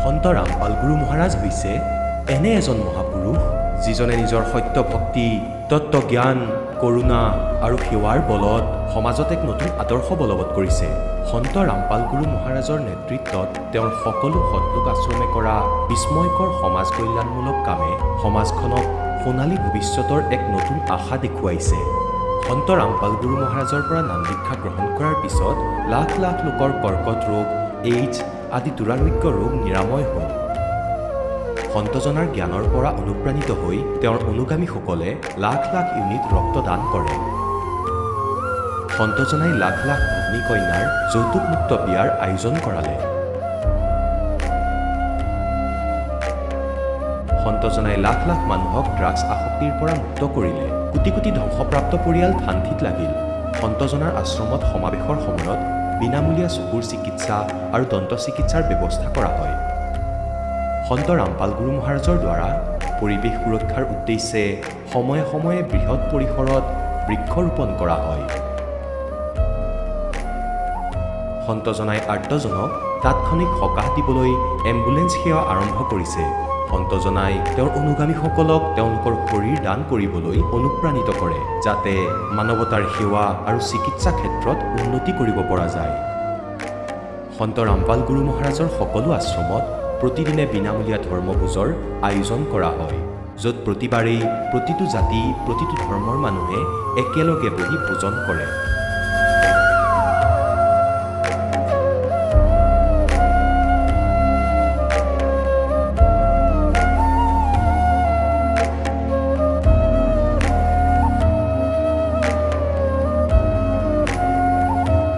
সন্ত ৰামপাল গুৰু মহাৰাজ হৈছে এনে এজন মহাপুৰুষ যিজনে নিজৰ সত্য ভক্তি, তত্ত্বজ্ঞান, কৰোণা আৰু সেৱাৰ বলত সমাজত এক নতুন আদৰ্শ বলবৎ কৰিছে। সন্ত ৰামপাল গুৰু মহাৰাজৰ নেতৃত্বত তেওঁৰ সকলো সৎলোক আশ্ৰমে কৰা বিস্ময়কৰ সমাজ কল্যাণমূলক কামে সমাজখনক সোণালী ভৱিষ্যতৰ এক নতুন আশা দেখুৱাইছে। সন্ত ৰামপাল গুৰু মহাৰাজৰ পৰা নাম দীক্ষা গ্ৰহণ কৰাৰ পিছত লাখ লাখ লোকৰ কৰ্কট ৰোগ, এইডছ আদি দুৰাৰোগ্য ৰোগ নিৰাময় হ'ল। সন্তজনাৰ জ্ঞানৰ পৰা অনুপ্ৰাণিত হৈ তেওঁৰ অনুগামীসকলে লাখ লাখ ইউনিট ৰক্তদান কৰে। সন্তজনাই লাখ লাখ ভগ্নী কন্যাৰ যৌতুকমুক্ত বিয়াৰ আয়োজন কৰালে। সন্তজনাই লাখ লাখ মানুহক ড্ৰাগছ আসক্তিৰ পৰা মুক্ত কৰিলে। কোটি কোটি ধ্বংসপ্ৰাপ্ত পৰিয়াল শান্তিত লাগিল। সন্তজনাৰ আশ্ৰমত সমাৱেশৰ সময়ত বিনামূলীয়া চকুৰ চিকিৎসা আৰু দন্ত চিকিৎসাৰ ব্যৱস্থা কৰা হয়। সন্ত ৰামপাল গুৰু মহাৰাজৰ দ্বাৰা পৰিৱেশ সুৰক্ষাৰ উদ্দেশ্যে সময়ে সময়ে বৃহৎ পৰিসৰত বৃক্ষৰোপণ কৰা হয়। সন্তজনাই আৰ্তজনক তাৎক্ষণিক সকাহ দিবলৈ এম্বুলেন্স সেৱা আৰম্ভ কৰিছে। সন্তজনাই তেওঁৰ অনুগামীসকলক তেওঁলোকৰ শৰীৰ দান কৰিবলৈ অনুপ্ৰাণিত কৰে, যাতে মানৱতাৰ সেৱা আৰু চিকিৎসা ক্ষেত্ৰত উন্নতি কৰিব পৰা যায়। সন্ত ৰামপাল গুৰু মহাৰাজৰ সকলো আশ্ৰমত প্ৰতিদিনে বিনামূলীয়া ধৰ্মভোজৰ আয়োজন কৰা হয়, য'ত প্ৰতিবাৰেই প্ৰতিটো জাতি, প্ৰতিটো ধৰ্মৰ মানুহে একেলগে বহি ভোজন কৰে।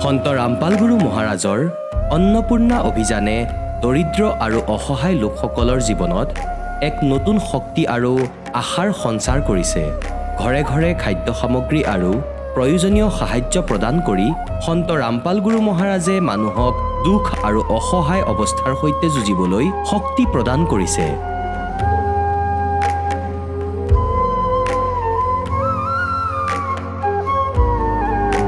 সন্ত ৰামপাল গুৰু মহাৰাজৰ অন্নপূৰ্ণা অভিযানে দৰিদ্ৰ আৰু অসহায় লোকসকলৰ জীৱনত এক নতুন শক্তি আৰু আশাৰ সঞ্চাৰ কৰিছে। ঘৰে ঘৰে খাদ্য সামগ্ৰী আৰু প্ৰয়োজনীয় সাহায্য প্ৰদান কৰি সন্ত ৰামপাল গুৰু মহাৰাজে মানুহক দুখ আৰু অসহায় অৱস্থাৰ সৈতে যুঁজিবলৈ শক্তি প্ৰদান কৰিছে।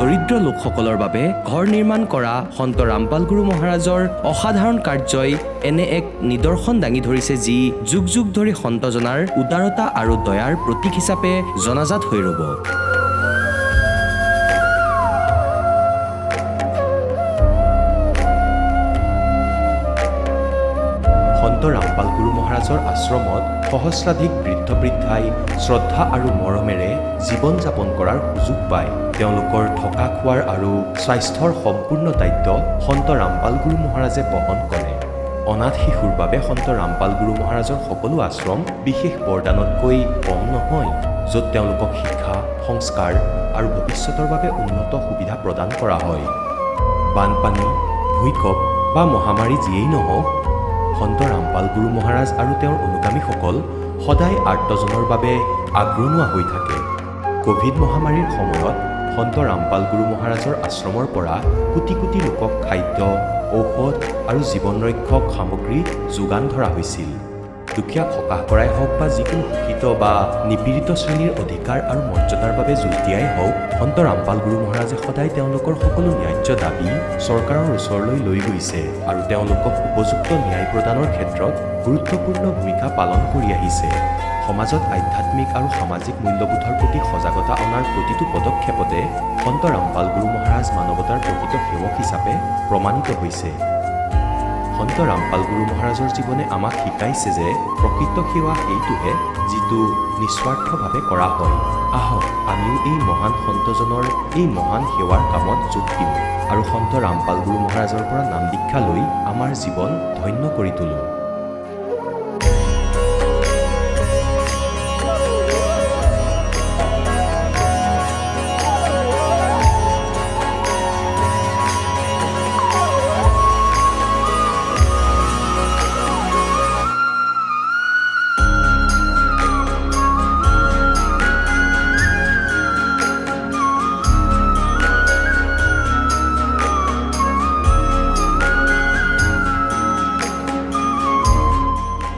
দৰিদ্ৰ লোকসকলৰ বাবে ঘৰ নিৰ্মাণ কৰা সন্ত ৰামপাল গুৰু মহাৰাজৰ অসাধাৰণ কাৰ্যই এনে এক নিদৰ্শন দাঙি ধৰিছে, যি যুগ যুগ ধৰি সন্তজনাৰ উদাৰতা আৰু দয়াৰ প্ৰতীক হিচাপে জনাজাত হৈ ৰ'ব। সন্ত ৰামপাল গুৰু মহাৰাজৰ আশ্ৰমত সহস্ৰাধিক বৃদ্ধ বৃদ্ধাই শ্ৰদ্ধা আৰু মৰমেৰে জীৱন যাপন কৰাৰ সুযোগ পায়। তেওঁলোকৰ থকা খোৱাৰ আৰু স্বাস্থ্যৰ সম্পূৰ্ণ দায়িত্ব সন্ত ৰামপাল গুৰু মহাৰাজে বহন কৰে। অনাথ শিশুৰ বাবে সন্ত ৰামপাল গুৰু মহাৰাজৰ সকলো আশ্ৰম বিশেষ বৰদানতকৈ কম নহয়, য'ত তেওঁলোকক শিক্ষা, সংস্কাৰ আৰু ভৱিষ্যতৰ বাবে উন্নত সুবিধা প্ৰদান কৰা হয়। বানপানী, ভূঁইকঁপ বা মহামাৰী যিয়েই নহওক, সন্ত ৰামপাল গুৰু মহাৰাজ আৰু তেওঁৰ অনুগামীসকল সদায় আৰ্তজনৰ বাবে আগৰণুৱা হৈ থাকে। ক'ভিড মহামাৰীৰ সময়ত সন্ত ৰামপাল গুৰু মহাৰাজৰ আশ্ৰমৰ পৰা কোটি কোটি লোকক খাদ্য, ঔষধ আৰু জীৱন ৰক্ষক সামগ্ৰী যোগান ধৰা হৈছিল। দুখীয়াক সকাহ কৰাই হওক বা যিকোনো শোষিত বা নিপীড়িত শ্ৰেণীৰ অধিকাৰ আৰু মৰ্যাদাৰ বাবে যুঁজ দিয়াই হওক, সন্ত ৰামপাল গুৰু মহাৰাজে সদায় তেওঁলোকৰ সকলো ন্যায্য দাবী চৰকাৰৰ ওচৰলৈ লৈ গৈছে আৰু তেওঁলোকক উপযুক্ত ন্যায় প্ৰদানৰ ক্ষেত্ৰত গুৰুত্বপূৰ্ণ ভূমিকা পালন কৰি আহিছে। সমাজত আধ্যাত্মিক আৰু সামাজিক মূল্যবোধৰ প্ৰতি সজাগতা অনাৰ প্ৰতিটো পদক্ষেপতে সন্ত ৰামপাল গুৰু মহাৰাজ মানৱতাৰ প্ৰকৃত সেৱক হিচাপে প্ৰমাণিত হৈছে। সন্ত ৰামপাল গুৰু মহাৰাজৰ জীৱনে আমাক শিকাইছে যে প্ৰকৃত সেৱা সেইটোহে যিটো নিস্বাৰ্থভাৱে কৰা হয়। আহক আমিও এই মহান সন্তজনৰ এই মহান সেৱাৰ কামত যোগ দিওঁ আৰু সন্ত ৰামপাল গুৰু মহাৰাজৰ পৰা নাম দীক্ষা লৈ আমাৰ জীৱন ধন্য কৰি তোলোঁ।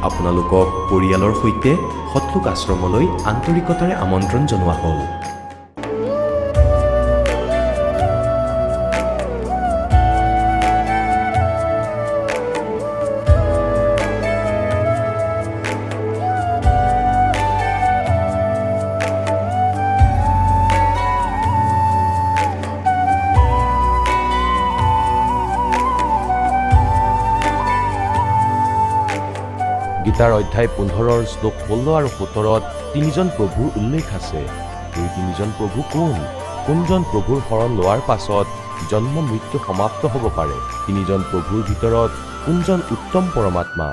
আপোনালোকক পৰিয়ালৰ সৈতে সৎলোক আশ্ৰমলৈ আন্তৰিকতাৰে আমন্ত্ৰণ জনোৱা হ'ল। গীতাৰ অধ্যায় 15 শ্লোক 16 আৰু 17ত তিনিজন প্ৰভুৰ উল্লেখ আছে। এই তিনিজন প্ৰভু কোনজন প্ৰভুৰ শৰণ লোৱাৰ পাছত জন্ম মৃত্যু সমাপ্ত হ'ব পাৰে? তিনিজন প্ৰভুৰ ভিতৰত কোনজন উত্তম পৰমাত্মা?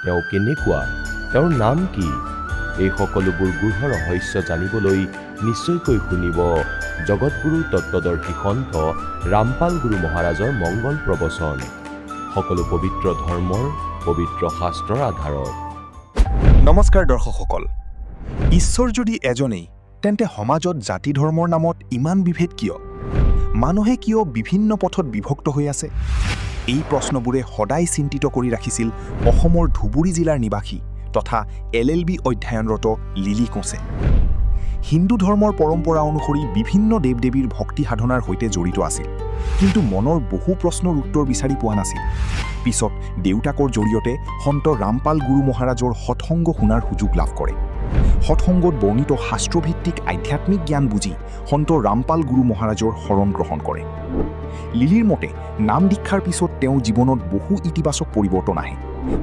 তেওঁ কেনেকুৱা? তেওঁৰ নাম কি? এই সকলোবোৰ গূঢ় ৰহস্য জানিবলৈ নিশ্চয়কৈ শুনিব জগতগুৰু তত্ত্বদৰ্শী সন্ত ৰামপাল গুৰু মহাৰাজৰ মংগল প্ৰবচন, সকলো পবিত্ৰ ধৰ্মৰ পবিত্ৰ শাস্ত্ৰৰ আধাৰত। নমস্কাৰ দৰ্শকসকল। ঈশ্বৰ যদি এজনেই, তেন্তে সমাজত জাতি ধৰ্মৰ নামত ইমান বিভেদ কিয়? মানুহে কিয় বিভিন্ন পথত বিভক্ত হৈ আছে? এই প্ৰশ্নবোৰে সদায় চিন্তিত কৰি ৰাখিছিল অসমৰ ধুবুৰী জিলাৰ নিবাসী তথা LLB অধ্যয়নৰত লিলি কোঁচে। হিন্দু ধৰ্মৰ পৰম্পৰা অনুসৰি বিভিন্ন দেৱ দেৱীৰ ভক্তি সাধনাৰ সৈতে জড়িত আছিল, কিন্তু মনৰ বহু প্ৰশ্নৰ উত্তৰ বিচাৰি পোৱা নাছিল। পিছত দেউতাকৰ জৰিয়তে সন্ত ৰামপাল গুৰু মহাৰাজৰ সৎসংগ শুনাৰ সুযোগ লাভ কৰে। সৎসংগত বৰ্ণিত শাস্ত্ৰভিত্তিক আধ্যাত্মিক জ্ঞান বুজি সন্ত ৰামপাল গুৰু মহাৰাজৰ শৰণ গ্ৰহণ কৰে। লিলিৰ মতে নাম দীক্ষাৰ পিছত তেওঁ জীৱনত বহু ইতিবাচক পৰিৱৰ্তন আহে।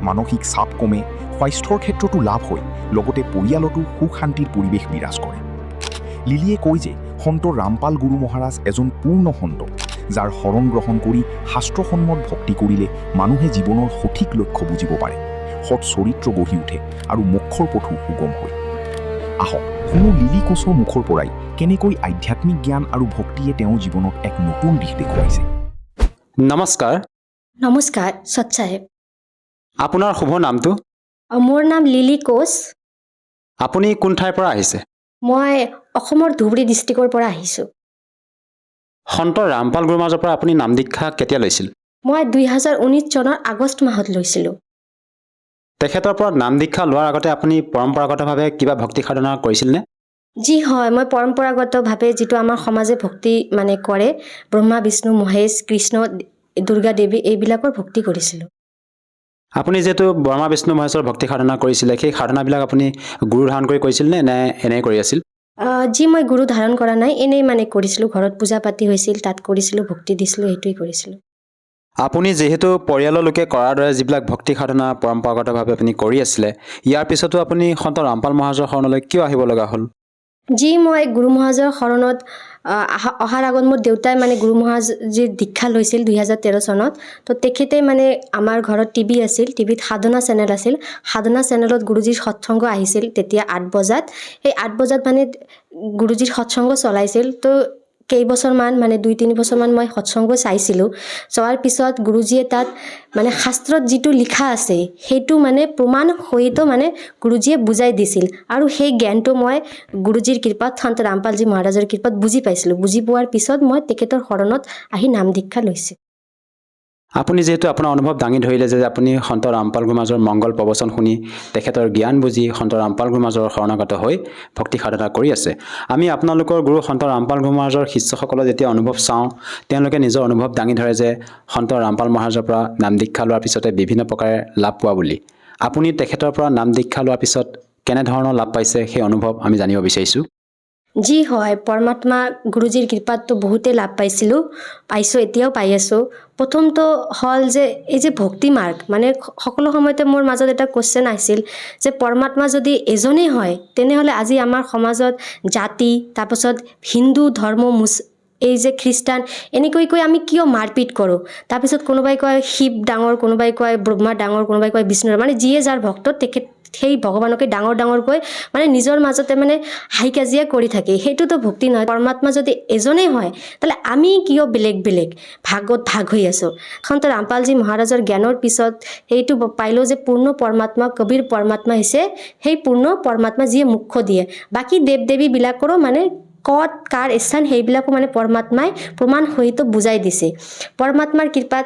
মানসিক চাপ কমে, স্বাস্থ্যৰ ক্ষেত্ৰতো লাভ হয়, লগতে পৰিয়ালতো সুখ শান্তিৰ পৰিৱেশ বিৰাজ কৰে। লিলিয়ে কয় যে সন্ত ৰামপাল গুৰু মহাৰাজ এজন পূৰ্ণ সন্ত, যাৰ শৰণ গ্ৰহণ কৰি শাস্ত্ৰসন্মত ভক্তি কৰিলে মানুহে জীৱনৰ সঠিক লক্ষ্য বুজিব পাৰে, সৎ চৰিত্ৰ গঢ়ি উঠে আৰু মোক্ষৰ পথো সুগম হয়। আহক শুনো লিলি কোঁচৰ মুখৰ পৰাই কেনেকৈ আধ্যাত্মিক জ্ঞান আৰু ভক্তিয়ে তেওঁৰ জীৱনত এক নতুন দিশ দেখুৱাইছে। নমস্কাৰ। নমস্কাৰ সৎ চাহেব। আপোনাৰ শুভ নামটো? মোৰ নাম লিলি কোঁচ। আপুনি কোন ঠাইৰ পৰা আহিছে? মই অসমৰ ধুবুৰী ডিষ্ট্ৰিক্টৰ পৰা আহিছোঁ। সন্ত ৰামপাল গুৰু মহাৰাজৰ পৰা আপুনি নাম দীক্ষা কেতিয়া লৈছিল? মই 2019 চনৰ আগষ্ট মাহত লৈছিলোঁ। তেখেতৰ পৰা নাম দীক্ষা লোৱাৰ আগতে আপুনি পৰম্পৰাগতভাৱে কিবা ভক্তি সাধনা কৰিছিলনে? যি হয়, মই পৰম্পৰাগতভাৱে যিটো আমাৰ সমাজে ভক্তি কৰে, ব্ৰহ্মা বিষ্ণু মহেশ কৃষ্ণ দুৰ্গা দেৱী এইবিলাকৰ ভক্তি কৰিছিলোঁ। আপুনি যিহেতু ব্ৰহ্মা বিষ্ণু মহেশৰ ভক্তি সাধনা কৰিছিলে, সেই সাধনাবিলাক আপুনি গুৰু ধাৰণ কৰি কৰিছিলনে নে এনেই কৰি আছিল? যি মই গুৰু ধাৰণ কৰা নাই, এনেই কৰিছিলোঁ। ঘৰত পূজা পাতি হৈছিল, তাত কৰিছিলোঁ, ভক্তি দিছিলোঁ, সেইটোৱেই কৰিছিলোঁ। আপুনি যিহেতু পৰিয়ালৰ লোকে কৰাৰ দৰে যিবিলাক ভক্তি সাধনা পৰম্পৰাগতভাৱে আপুনি কৰি আছিলে, ইয়াৰ পিছতো আপুনি সন্ত ৰামপাল মহাৰাজৰ শৰণলৈ কিয় আহিব লগা হ'ল? যি মই গুৰু মহাৰাজৰ শৰণত অহাৰ আগত মোৰ দেউতাই গুৰু মহাৰাজৰ দীক্ষা লৈছিল 2013 চনত। তো তেখেতে আমাৰ ঘৰত টিভি আছিল, টিভিত সাধনা চেনেল আছিল। সাধনা চেনেলত গুৰুজীৰ সৎসংগ আহিছিল তেতিয়া 8 বজাত। সেই 8 বজাত গুৰুজীৰ সৎসংগ চলাইছিল। তো কেইবছৰমান 2-3 বছৰমান মই সৎসংগ চাইছিলোঁ। চোৱাৰ পিছত গুৰুজীয়ে তাত শাস্ত্ৰত যিটো লিখা আছে সেইটো প্ৰমাণ সহিত গুৰুজীয়ে বুজাই দিছিল, আৰু সেই জ্ঞানটো মই গুৰুজীৰ কৃপাত সন্ত ৰামপালজী মহাৰাজৰ কৃপাত বুজি পাইছিলোঁ। বুজি পোৱাৰ পিছত মই তেখেতৰ শৰণত আহি নাম দীক্ষা লৈছোঁ। আপুনি যিহেতু আপোনাৰ অনুভৱ দাঙি ধৰিলে যে আপুনি সন্ত ৰামপাল গুৰু মহাৰাজৰ মংগল প্ৰবচন শুনি তেখেতৰ জ্ঞান বুজি সন্ত ৰামপাল গুৰু মহাৰাজৰ শৰণাগত হৈ ভক্তি সাধনা কৰি আছে। আমি আপোনালোকৰ গুৰু সন্ত ৰামপাল গুৰু মহাৰাজৰ শিষ্যসকলৰ যেতিয়া অনুভৱ চাওঁ, তেওঁলোকে নিজৰ অনুভৱ দাঙি ধৰে যে সন্ত ৰামপাল মহাৰাজৰ পৰা নাম দীক্ষা লোৱাৰ পিছতে বিভিন্ন প্ৰকাৰে লাভ পোৱা বুলি। আপুনি তেখেতৰ পৰা নাম দীক্ষা লোৱাৰ পিছত কেনেধৰণৰ লাভ পাইছে সেই অনুভৱ আমি জানিব বিচাৰিছোঁ। যি হয়, পৰমাত্মা গুৰুজীৰ কৃপাততো বহুতেই লাভ পাইছোঁ, এতিয়াও পাই আছোঁ। প্ৰথমটো হ'ল যে এই যে ভক্তি মাৰ্গ, সকলো সময়তে মোৰ মাজত এটা কুৱেশ্যন আহিছিল যে পৰমাত্মা যদি এজনেই হয়, তেনেহ'লে আজি আমাৰ সমাজত জাতি, তাৰপাছত হিন্দু ধৰ্ম, এই যে খ্ৰীষ্টান, এনেকৈ আমি কিয় মাৰপিট কৰোঁ? তাৰপিছত কোনোবাই কয় শিৱ ডাঙৰ, কোনোবাই কয় ব্ৰহ্মা ডাঙৰ, কোনোবাই কয় বিষ্ণু, যিয়ে যাৰ ভক্ত তেখেত সেই ভগৱানকে ডাঙৰকৈ নিজৰ মাজতে হাই কাজিয়া কৰি থাকে। সেইটোতো ভক্তি নহয়। পৰমাত্মা যদি এজনেই হয়, তাহলে আমি কিয় বেলেগ ভাগত ভাগ হৈ আছোঁ? সন্ত ৰামপালজী মহাৰাজৰ জ্ঞানৰ পিছত সেইটো পাইলোঁ যে পূৰ্ণ পৰমাত্মা কবিৰ পৰমাত্মা হৈছে সেই পূৰ্ণ পৰমাত্মা, যিয়ে মুখ্য দিয়ে। বাকী দেৱ দেৱীবিলাকৰো ক'ত কাৰ স্থান সেইবিলাকো পৰমাত্মাই প্ৰমাণ সহিত বুজাই দিছে। পৰমাত্মাৰ কৃপাত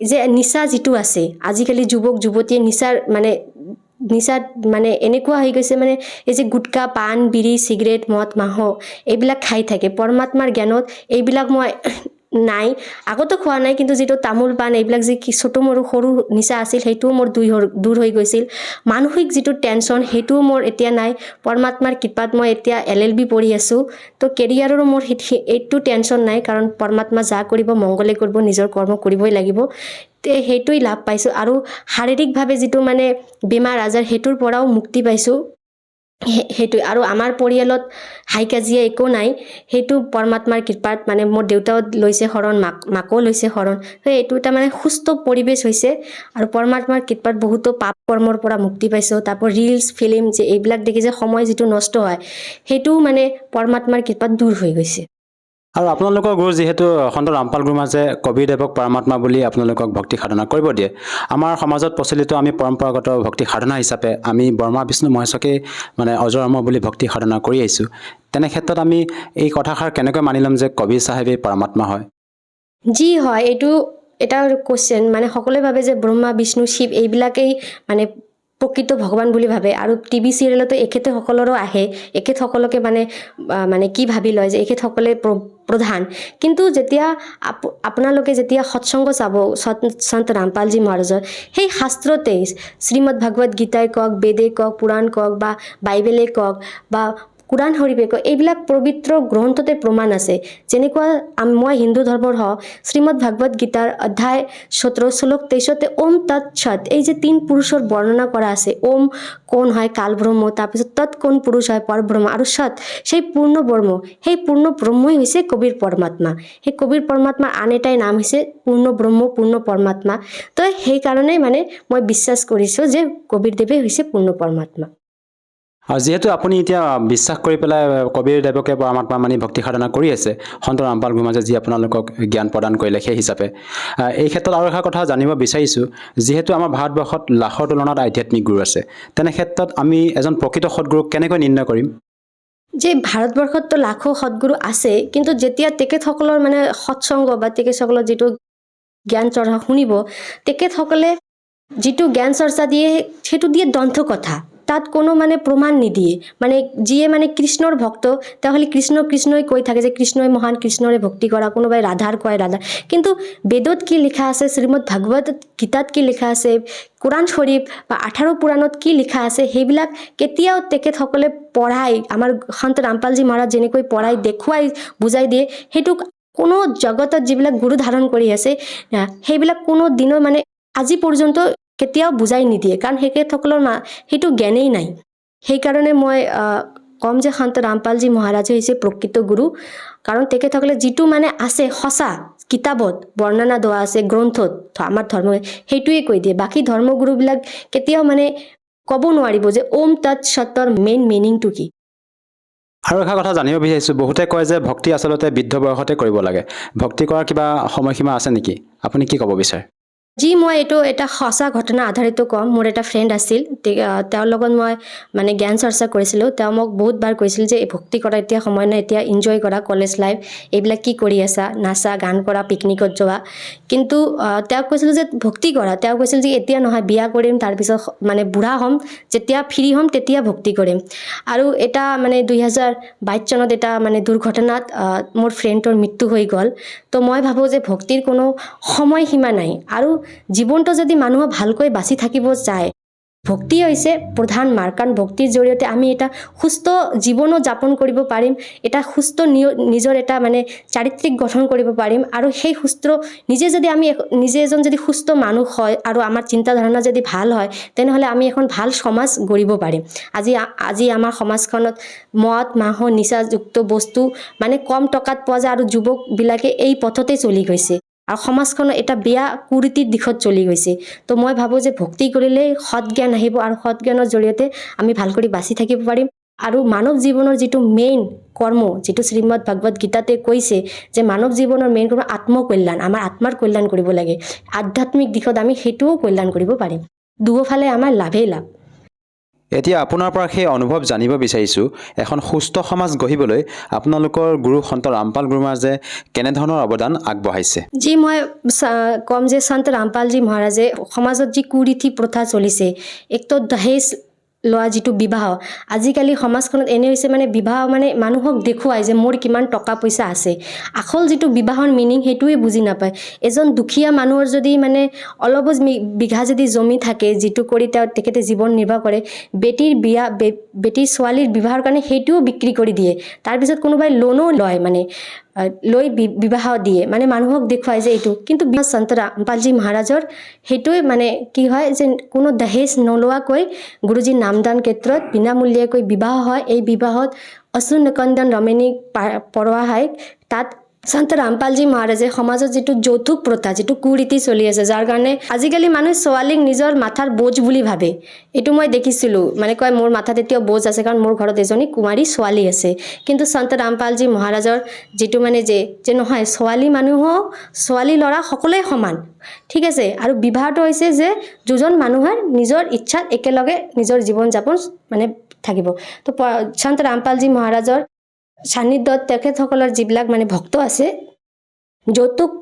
যে নিচা যিটো আছে, আজিকালি যুৱক যুৱতীয়ে নিচাত এনেকুৱা হৈ গৈছে, এই যে গুটকা, পাণ, বিড়ি, চিগাৰেট, মদ, মাংস এইবিলাক খাই থাকে। পৰমাত্মাৰ জ্ঞানত এইবিলাক মই নাই, আগতো খোৱা নাই, কিন্তু যিটো তামোল পাণ এইবিলাক যি ছোটো মোৰো সৰু নিচা আছিল, সেইটোও মোৰ দূৰ হৈ গৈছিল। মানসিক যিটো টেনশ্যন সেইটোও মোৰ এতিয়া নাই। পৰমাত্মাৰ কৃপাত মই এতিয়া LLB পঢ়ি আছোঁ। তো কেৰিয়াৰৰো মোৰ এইটো টেনশ্যন নাই, কাৰণ পৰমাত্মা যা কৰিব মংগলে কৰিব, নিজৰ কৰ্ম কৰিবই লাগিব। সেইটোৱেই লাভ পাইছোঁ আৰু শাৰীৰিকভাৱে যিটো মানে বেমাৰ আজাৰ সেইটোৰ পৰাও মুক্তি পাইছোঁ সেইটোৱে আৰু আমাৰ পৰিয়ালত হাই কাজিয়া একো নাই সেইটো পৰমাত্মাৰ কৃপাত মানে মোৰ দেউতাও লৈছে শৰণ মাকো লৈছে শৰণ তো এইটো এটা মানে সুস্থ পৰিৱেশ হৈছে আৰু পৰমাত্মাৰ কৃপাত বহুতো পাপ কৰ্মৰ পৰা মুক্তি পাইছোঁ তাৰপৰ ৰিলছ ফিল্ম যে এইবিলাক দেখি যে সময় যিটো নষ্ট হয় সেইটোও মানে পৰমাত্মাৰ কৃপাত দূৰ হৈ গৈছে আৰু আপোনালোকৰ গুৰু যিহেতু সন্ত ৰামপাল গুৰু মাজে কবিৰদেৱক পৰমাত্মা বুলি আপোনালোকক ভক্তি সাধনা কৰিব দিয়ে আমাৰ সমাজত প্ৰচলিত আমি পৰম্পৰাগত ভক্তি সাধনা হিচাপে আমি ব্ৰহ্মা বিষ্ণু মহেশকে মানে অজৰ অমৰ বুলি ভক্তি সাধনা কৰি আহিছোঁ তেনে ক্ষেত্ৰত আমি এই কথাষাৰ কেনেকৈ মানি ল'ম যে কবিৰ চাহেবেই পৰমাত্মা হয় যি হয় এইটো এটা কোৱেশ্চন মানে সকলোৱে ভাবে যে ব্ৰহ্মা বিষ্ণু শিৱ এইবিলাকেই মানে প্ৰকৃত ভগৱান বুলি ভাবে আৰু টিভি চিৰিয়েলতো এখেতসকলৰো আহে এখেতসকলকে মানে কি ভাবি লয় যে এখেতসকলে প্ৰধান কিন্তু যেতিয়া আপোনালোকে যেতিয়া সৎসংগ চাব সন্ত ৰামপালজী মহাৰাজৰ সেই শাস্ত্ৰতেই শ্ৰীমদ ভাগৱত গীতাই কওক বেদে কওক পুৰাণ কওক বা বাইবেলে কওক বা কুৰাণ শৰীফে কওক এইবিলাক পবিত্ৰ গ্ৰন্থতে প্ৰমাণ আছে যেনেকুৱা মই হিন্দু ধৰ্মৰ হওঁ শ্ৰীমদ ভাগৱত গীতাৰ অধ্যায় 17 শ্লোক 23 ওম তৎ সৎ এই যে তিন পুৰুষৰ বৰ্ণনা কৰা আছে ওম কোন হয় কাল ব্ৰহ্ম তাৰপিছত তৎ কোন পুৰুষ হয় পৰব্ৰহ্ম আৰু সৎ সেই পূৰ্ণ ব্ৰহ্ম সেই পূৰ্ণ ব্ৰহ্মই হৈছে কবিৰ পৰমাত্মা সেই কবিৰ পৰমাত্মাৰ আন এটাই নাম হৈছে পূৰ্ণ ব্ৰহ্ম পূৰ্ণ পৰমাত্মা তো সেইকাৰণে মানে মই বিশ্বাস কৰিছোঁ যে কবিৰদেৱে হৈছে পূৰ্ণ পৰমাত্মা আৰু যিহেতু আপুনি এতিয়া বিশ্বাস কৰি পেলাই কবিৰদেৱকে পৰমাত্মা মানি ভক্তি সাধনা কৰি আছে সন্ত ৰামপাল গুৰু মাজে যি আপোনালোকক জ্ঞান প্ৰদান কৰিলে সেই হিচাপে এই ক্ষেত্ৰত আৰু এটা কথা জানিব বিচাৰিছোঁ যিহেতু আমাৰ ভাৰতবৰ্ষত লাখৰ তুলনাত আধ্যাত্মিক গুৰু আছে তেনে ক্ষেত্ৰত আমি এজন প্ৰকৃত সৎগুৰুক কেনেকৈ নিৰ্ণয় কৰিম যে ভাৰতবৰ্ষততো লাখো সৎগুৰু আছে কিন্তু যেতিয়া তেখেতসকলৰ মানে সৎসংগ বা তেখেতসকলৰ যিটো জ্ঞান চৰ্চা শুনিব তেখেতসকলে যিটো জ্ঞান চৰ্চা দিয়ে সেইটো দিয়ে দন্থ কথা তাত কোনো মানে প্ৰমাণ নিদিয়ে মানে যিয়ে মানে কৃষ্ণৰ ভক্ত তাহলে কৃষ্ণই কৈ থাকে যে কৃষ্ণই মহান কৃষ্ণৰে ভক্তি কৰা কোনোবাই ৰাধাৰ কয় ৰাধা কিন্তু বেদত কি লিখা আছে শ্ৰীমদ ভাগৱত গীতাত কি লিখা আছে কুৰাণ শৰীফ বা 18 পুৰাণত কি লিখা আছে সেইবিলাক কেতিয়াও তেখেতসকলে পঢ়াই আমাৰ সন্ত ৰামপালজী মহাৰাজ যেনেকৈ পঢ়াই দেখুৱাই বুজাই দিয়ে সেইটো কোনো জগতত যিবিলাক গুৰু ধাৰণ কৰি আছে সেইবিলাক কোনো দিনৰ মানে আজি পৰ্যন্ত কেতিয়াও বুজাই নিদিয়ে কাৰণ তেখেতসকলৰ সেইটো জ্ঞানেই নাই সেইকাৰণে মই কম যে সন্ত ৰামপালজী মহাৰাজ হৈছে প্ৰকৃত গুৰু কাৰণ তেখেতসকলে যিটো মানে আছে সঁচা কিতাপত বৰ্ণনা দিয়া আছে গ্ৰন্থত আমাৰ ধৰ্ম সেইটোৱে কৈ দিয়ে বাকী ধৰ্মগুৰুবিলাক কেতিয়াও মানে ক'ব নোৱাৰিব যে ওম তৎ সতৰ মেইন মিনিংটো কি আৰু এটা কথা জানিব বিচাৰিছোঁ বহুতে কয় যে ভক্তি আচলতে বৃদ্ধ বয়সতে কৰিব লাগে ভক্তি কৰাৰ কিবা সময়সীমা আছে নেকি আপুনি কি ক'ব বিচাৰে যি মই এইটো এটা সঁচা ঘটনা আধাৰিত কম মোৰ এটা ফ্ৰেণ্ড আছিল তেওঁৰ লগত মই মানে জ্ঞান চৰ্চা কৰিছিলোঁ তেওঁ মোক বহুত বাৰ কৈছিল যে ভক্তি কৰা এতিয়া সময় নাই এতিয়া এনজয় কৰা কলেজ লাইফ এইবিলাক কি কৰি আছা নাচা গান কৰা পিকনিকত যোৱা কিন্তু তেওঁক কৈছিলোঁ যে ভক্তি কৰা তেওঁ কৈছিল যে এতিয়া নহয় বিয়া কৰিম তাৰপিছত মানে বুঢ়া হ'ম যেতিয়া ফ্ৰী হ'ম তেতিয়া ভক্তি কৰিম আৰু এটা মানে 2022 চনত এটা মানে দুৰ্ঘটনাত মোৰ ফ্ৰেণ্ডৰ মৃত্যু হৈ গ'ল তো মই ভাবোঁ যে ভক্তিৰ কোনো সময়সীমা নাই আৰু জীৱনটো যদি মানুহ ভালকৈ বাচি থাকিব যায় ভক্তি হৈছে প্ৰধান মাৰ্গ কাৰণ ভক্তিৰ জৰিয়তে আমি এটা সুস্থ জীৱনো যাপন কৰিব পাৰিম এটা সুস্থ নিজৰ এটা মানে চাৰিত্ৰিক গঠন কৰিব পাৰিম আৰু সেই সুস্থ নিজে এজন যদি সুস্থ মানুহ হয় আৰু আমাৰ চিন্তাধাৰণা যদি ভাল হয় তেনেহ'লে আমি এখন ভাল সমাজ গঢ়িব পাৰিম আজি আমাৰ সমাজখনত মদ মাংস নিচাযুক্ত বস্তু মানে কম টকাত পোৱা যায় আৰু যুৱকবিলাকে এই পথতে চলি গৈছে আৰু সমাজখন এটা বেয়া কুৰীতিৰ দিশত চলি গৈছে তো মই ভাবোঁ যে ভক্তি কৰিলে সৎ জ্ঞান আহিব আৰু সৎ জ্ঞানৰ জৰিয়তে আমি ভাল কৰি বাচি থাকিব পাৰিম আৰু মানৱ জীৱনৰ যিটো মেইন কৰ্ম যিটো শ্ৰীমদ ভাগৱত গীতাতে কৈছে যে মানৱ জীৱনৰ মেইন কৰ্ম আত্মকল্যাণ আমাৰ আত্মাৰ কল্যাণ কৰিব লাগে আধ্যাত্মিক দিশত আমি সেইটোও কল্যাণ কৰিব পাৰিম দুয়োফালে আমাৰ লাভেই লাভ এতিয়া আপোনাৰ পৰা সেই অনুভৱ জানিব বিচাৰিছোঁ এখন সুস্থ সমাজ গঢ়িবলৈ আপোনালোকৰ গুৰু সন্ত ৰামপাল গুৰু মহাৰাজে কেনেধৰণৰ অৱদান আগবঢ়াইছে যি মই কম যে সন্ত ৰামপালজী মহাৰাজে সমাজত যি কুৰীতি প্ৰথা চলিছে একতো দহেজ লোৱা যিটো বিবাহ আজিকালি সমাজখনত এনে হৈছে মানে বিবাহ মানে মানুহক দেখুৱাই যে মোৰ কিমান টকা পইচা আছে আচল যিটো বিবাহৰ মিনিং সেইটোৱে বুজি নাপায় এজন দুখীয়া মানুহৰ যদি মানে অলপ বিঘা যদি জমি থাকে যিটো কৰি তেখেতে জীৱন নিৰ্বাহ কৰে বেটিৰ ছোৱালীৰ বিবাহৰ কাৰণে সেইটোও বিক্ৰী কৰি দিয়ে তাৰপিছত কোনোবাই লোনো লয় মানে লৈ বিবাহ দিয়ে মানে মানুহক দেখুৱাই যে এইটো কিন্তু সন্ত ৰামপালজী মহাৰাজৰ সেইটোৱে মানে কি হয় যে কোনো দহেজ নলোৱাকৈ গুৰুজীৰ নামদান ক্ষেত্ৰত বিনামূলীয়াকৈ বিবাহ হয় এই বিবাহত অসুৰ নিকন্দন ৰমণীক পঢ়োৱা হয় তাত সন্ত ৰামপালজী মহাৰাজে সমাজত যিটো যৌতুক প্ৰথা যিটো কুৰীতি চলি আছে যাৰ কাৰণে আজিকালি মানুহে ছোৱালীক নিজৰ মাথাৰ বোজ বুলি ভাবে এইটো মই দেখিছিলোঁ মানে কয় মোৰ মাথাত এতিয়াও বোজ আছে কাৰণ মোৰ ঘৰত এজনী কুমাৰী ছোৱালী আছে কিন্তু সন্ত ৰামপালজী মহাৰাজৰ যিটো মানে যে নহয় ছোৱালী মানুহো ছোৱালী ল'ৰা সকলোৱে সমান ঠিক আছে আৰু বিবাহটো হৈছে যে দুজন মানুহৰ নিজৰ ইচ্ছাত একেলগে নিজৰ জীৱন যাপন মানে থাকিব তো সন্ত ৰামপালজী মহাৰাজৰ সান্নিধ্যত তেখেতসকলৰ যিবিলাক মানে ভক্ত আছে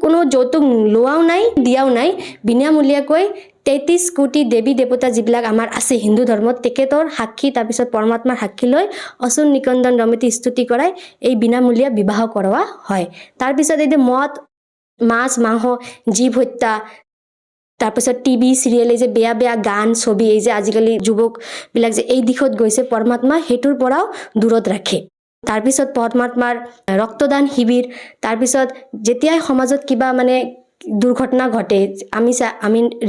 কোনো যৌতুক লোৱাও নাই দিয়াও নাই বিনামূলীয়াকৈ 33 কোটি দেৱী দেৱতা যিবিলাক আমাৰ আছে হিন্দু ধৰ্মত তেখেতৰ সাক্ষী তাৰপিছত পৰমাত্মাৰ সাক্ষী লৈ অসুৰ নিকন্দন ৰমতি স্তুতি কৰাই এই বিনামূলীয়া বিবাহ কৰোৱা হয় তাৰপিছত এই মদ মাছ মাংস জীৱ হত্যা তাৰপিছত টিভি চিৰিয়েল এই যে বেয়া বেয়া গান ছবি এই যে আজিকালি যুৱকবিলাক যে এই দিশত গৈছে পৰমাত্মা সেইটোৰ পৰাও দূৰত ৰাখে তাৰপিছত পৰমাত্মাৰ ৰক্তদান শিবিৰ তাৰপিছত যেতিয়াই সমাজত কিবা মানে দুৰ্ঘটনা ঘটে আমি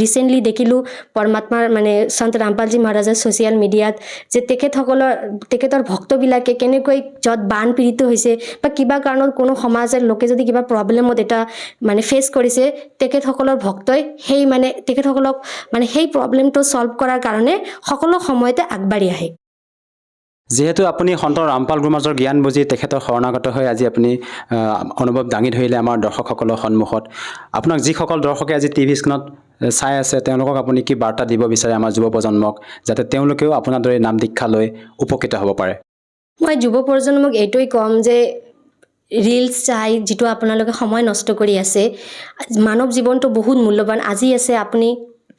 ৰিচেণ্টলি দেখিলোঁ পৰমাত্মাৰ মানে সন্ত ৰামপালজী মহাৰাজৰ ছ'চিয়েল মিডিয়াত যে তেখেতৰ ভক্তবিলাকে কেনেকৈ য'ত বান পীড়িত হৈছে বা কিবা কাৰণত কোনো সমাজৰ লোকে যদি কিবা প্ৰব্লেমত এটা মানে ফেচ কৰিছে তেখেতসকলৰ ভক্তই সেই মানে তেখেতসকলক মানে সেই প্ৰব্লেমটো ছল্ভ কৰাৰ কাৰণে সকলো সময়তে আগবাঢ়ি আহে যিহেতু আপুনি সন্ত ৰামপাল গুৰুমাজৰ জ্ঞান বুজি তেখেতৰ শৰণাগত হৈ আজি আপুনি অনুভৱ দাঙি ধৰিলে আমাৰ দৰ্শকসকলৰ সন্মুখত আপোনাক যিসকল দৰ্শকে আজি টিভি স্ক্ৰীণত চাই আছে তেওঁলোকক আপুনি কি বাৰ্তা দিব বিচাৰে আমাৰ যুৱ প্ৰজন্মক যাতে তেওঁলোকেও আপোনাৰ দৰে নাম দীক্ষা লৈ উপকৃত হ'ব পাৰে মই যুৱ প্ৰজন্মক এইটোৱেই ক'ম যে ৰিলছ চাই যিটো আপোনালোকে সময় নষ্ট কৰি আছে মানৱ জীৱনটো বহুত মূল্যৱান আজি আছে আপুনি